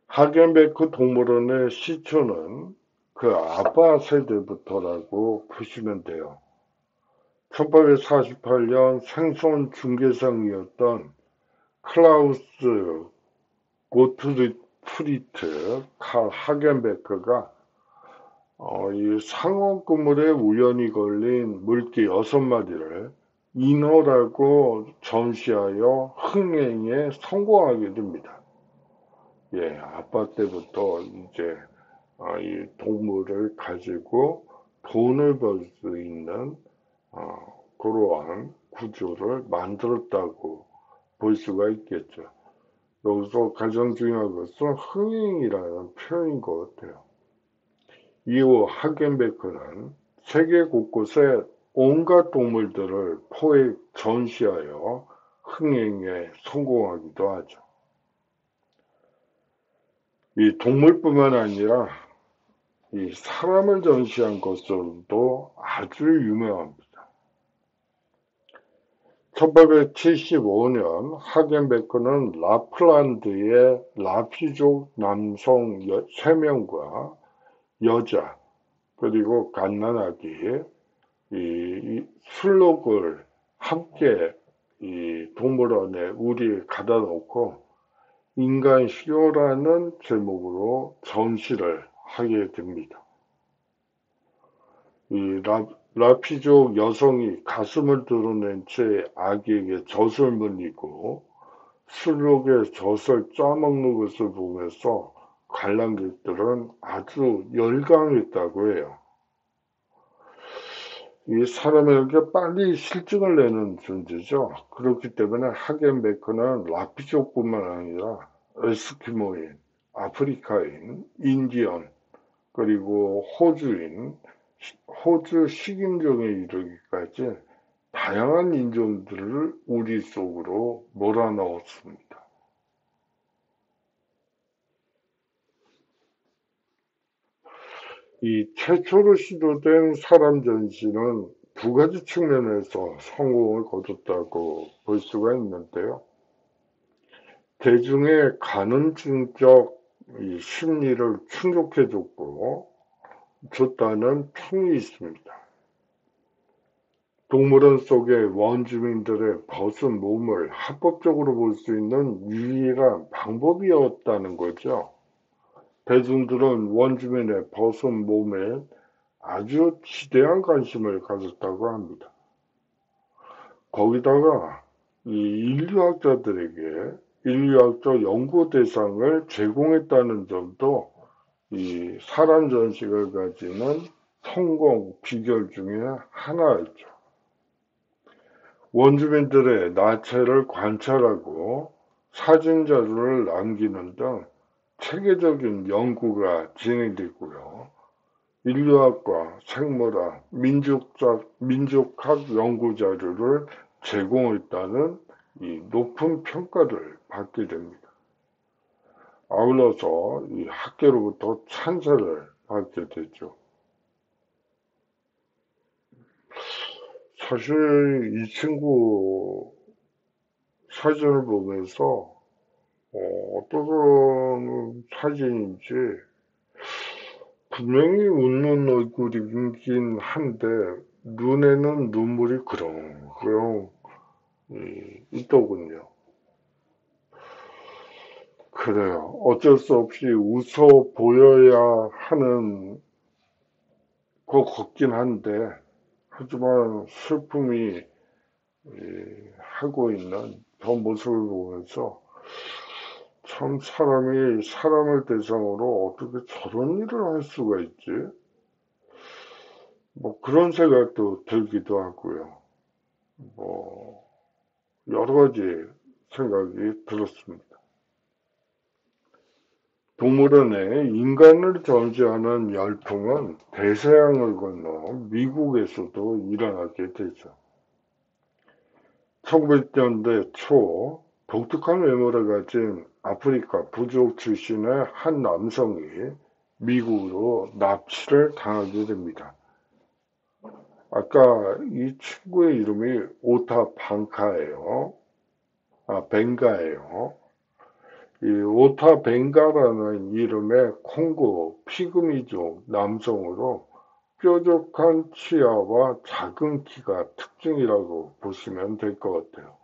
하겐베크 동물원의 시초는 그 아빠 세대부터라고 보시면 돼요. 1848년 생선 중개상이었던 클라우스 고트프리트 칼 하겐베크가 이 상어 그물에 우연히 걸린 물개 6마리를 인어라고 전시하여 흥행에 성공하게 됩니다. 예, 아빠 때부터 이제 이 동물을 가지고 돈을 벌 수 있는 그러한 구조를 만들었다고 볼 수가 있겠죠. 여기서 가장 중요한 것은 흥행이라는 표현인 것 같아요. 이후 하겐베크는 세계 곳곳에 온갖 동물들을 포획 전시하여 흥행에 성공하기도 하죠. 이 동물뿐만 아니라 이 사람을 전시한 것으로도 아주 유명합니다. 1875년 하겐베크는 라플란드의 라피족 남성 3명과 여자 그리고 갓난아기 이 술록을 함께 이 동물원에 우리에 가다 놓고 인간시효라는 제목으로 전시를 하게 됩니다. 이 라피족 여성이 가슴을 드러낸 채 아기에게 젖을 물리고 술록의 젖을 짜먹는 것을 보면서 관람객들은 아주 열광했다고 해요. 이 사람에게 빨리 실증을 내는 존재죠. 그렇기 때문에 하겐베크는 라피족뿐만 아니라 에스키모인, 아프리카인, 인디언, 그리고 호주인, 호주 식인종에 이르기까지 다양한 인종들을 우리 속으로 몰아넣었습니다. 이 최초로 시도된 사람 전시는 두 가지 측면에서 성공을 거뒀다고 볼 수가 있는데요. 대중의 가늠증적 심리를 줬다는 평이 있습니다. 동물원 속의 원주민들의 벗은 몸을 합법적으로 볼 수 있는 유일한 방법이었다는 거죠. 대중들은 원주민의 벗은 몸에 아주 지대한 관심을 가졌다고 합니다. 거기다가 이 인류학자들에게 인류학적 연구 대상을 제공했다는 점도 이 사람 전시가 가지는 성공 비결 중에 하나였죠. 원주민들의 나체를 관찰하고 사진 자료를 남기는 등 체계적인 연구가 진행되고요. 인류학과 생물학, 민족학 연구 자료를 제공했다는 이 높은 평가를 받게 됩니다. 아울러서 이 학계로부터 찬사를 받게 되죠. 사실 이 친구 사진을 보면서 어떤 사진인지 분명히 웃는 얼굴이긴 한데 눈에는 눈물이 그렁그렁 있더군요. 그래요. 어쩔 수 없이 웃어 보여야 하는 것 같긴 한데 하지만 슬픔이 하고 있는 저 모습을 보면서 참 사람이 사람을 대상으로 어떻게 저런 일을 할 수가 있지? 뭐 그런 생각도 들기도 하고요. 뭐 여러 가지 생각이 들었습니다. 동물원에 인간을 전시하는 열풍은 대서양을 건너 미국에서도 일어나게 되죠. 1900년대 초 독특한 외모를 가진 아프리카 부족 출신의 한 남성이 미국으로 납치를 당하게 됩니다. 아까 이 친구의 이름이 오타 방카예요. 벵가예요. 이 오타 벵가라는 이름의 콩고 피그미족 남성으로 뾰족한 치아와 작은 키가 특징이라고 보시면 될 것 같아요.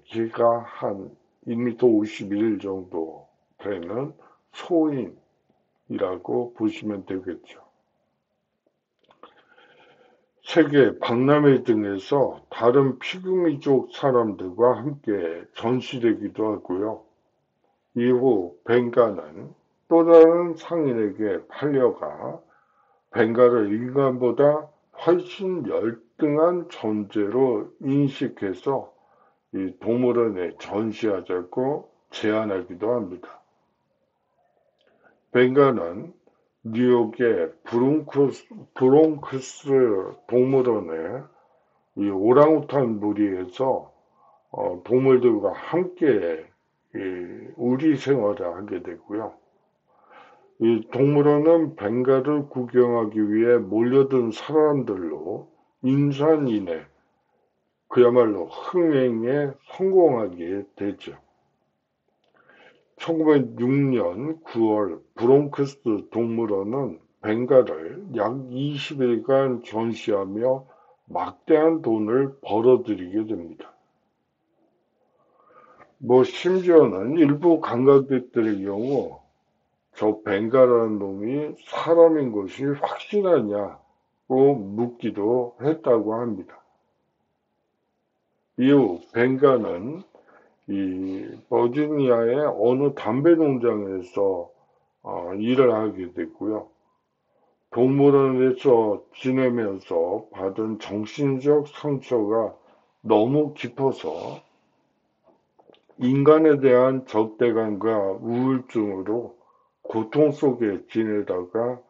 키가 한 1m 51 정도 되는 소인이라고 보시면 되겠죠. 세계 박람회 등에서 다른 피그미족 사람들과 함께 전시되기도 하고요. 이후 벵가는 또 다른 상인에게 팔려가 벵가를 인간보다 훨씬 열등한 존재로 인식해서 이 동물원에 전시하자고 제안하기도 합니다. 벵가는 뉴욕의 브롱크스 동물원에 이 오랑우탄 무리에서 동물들과 함께 우리 생활을 하게 되고요. 이 동물원은 벵갈을 구경하기 위해 몰려든 사람들로 인산인해, 그야말로 흥행에 성공하게 되죠. 1906년 9월 브롱크스 동물원은 벵갈을 약 20일간 전시하며 막대한 돈을 벌어들이게 됩니다. 심지어는 일부 관광객들의 경우 저 벵갈이라는 놈이 사람인 것이 확실하냐고 묻기도 했다고 합니다. 이후 벵갈은 이 버지니아의 어느 담배 농장에서 일을 하게 됐고요. 동물원에서 지내면서 받은 정신적 상처가 너무 깊어서 인간에 대한 적대감과 우울증으로 고통 속에 지내다가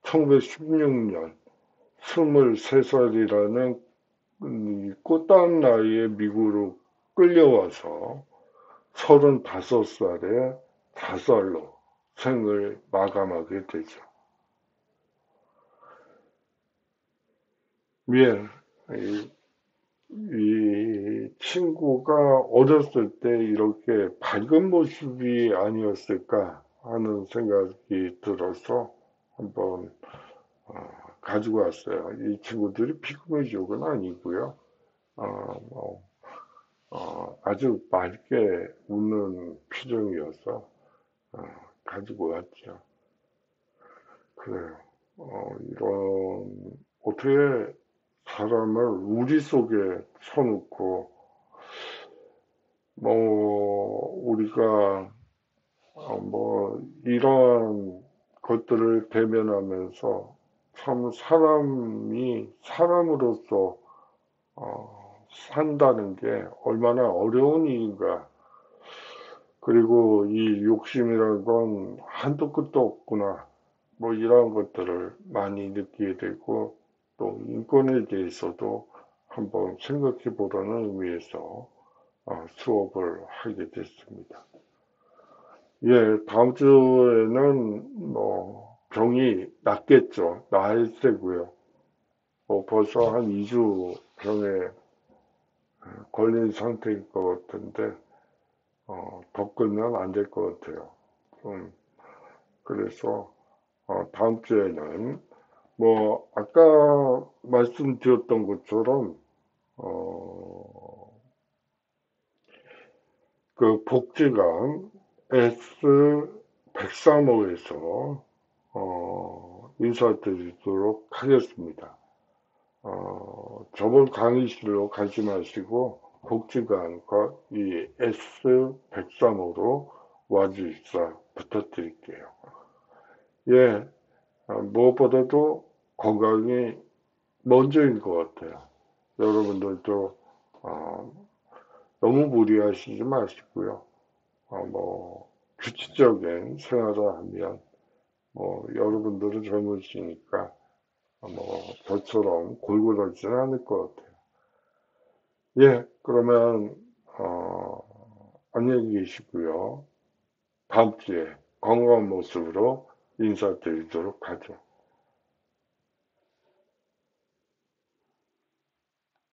1916년 23살이라는 꽃다운 나이에 미국으로 끌려와서 35살에 자살로 생을 마감하게 되죠. 예, 이 친구가 어렸을 때 이렇게 밝은 모습이 아니었을까 하는 생각이 들어서 한번 가지고 왔어요. 이 친구들이 피그미족은 아니고요. 뭐, 아주 맑게 웃는 표정이어서 가지고 왔죠. 그래요. 이런 어떻게 사람을 우리 속에 쳐놓고 우리가 이러한 것들을 대면하면서 참 사람이 사람으로서 산다는 게 얼마나 어려운 일인가. 그리고 이 욕심이라는 건 한도 끝도 없구나. 이런 것들을 많이 느끼게 되고 또 인권에 대해서도 한번 생각해 보라는 의미에서 수업을 하게 됐습니다. 예, 다음 주에는 병이 낫겠죠. 나을 때고요. 벌써 한 2주 병에 걸린 상태일 것 같은데 더 끌면 안 될 것 같아요. 그래서 다음 주에는 아까 말씀드렸던 것처럼 그 복지관 S103호에서 인사드리도록 하겠습니다. 저번 강의실로 가지 마시고 복지관과 이 S103호로 와주십사 부탁드릴게요. 예, 무엇보다도 건강이 먼저인 것 같아요. 여러분들도 너무 무리하시지 마시고요. 규칙적인 생활을 하면 여러분들은 젊으시니까 저처럼 골골하지는 않을 것 같아요. 예, 그러면 안녕히 계시고요. 다음 주에 건강한 모습으로 인사드리도록 하죠.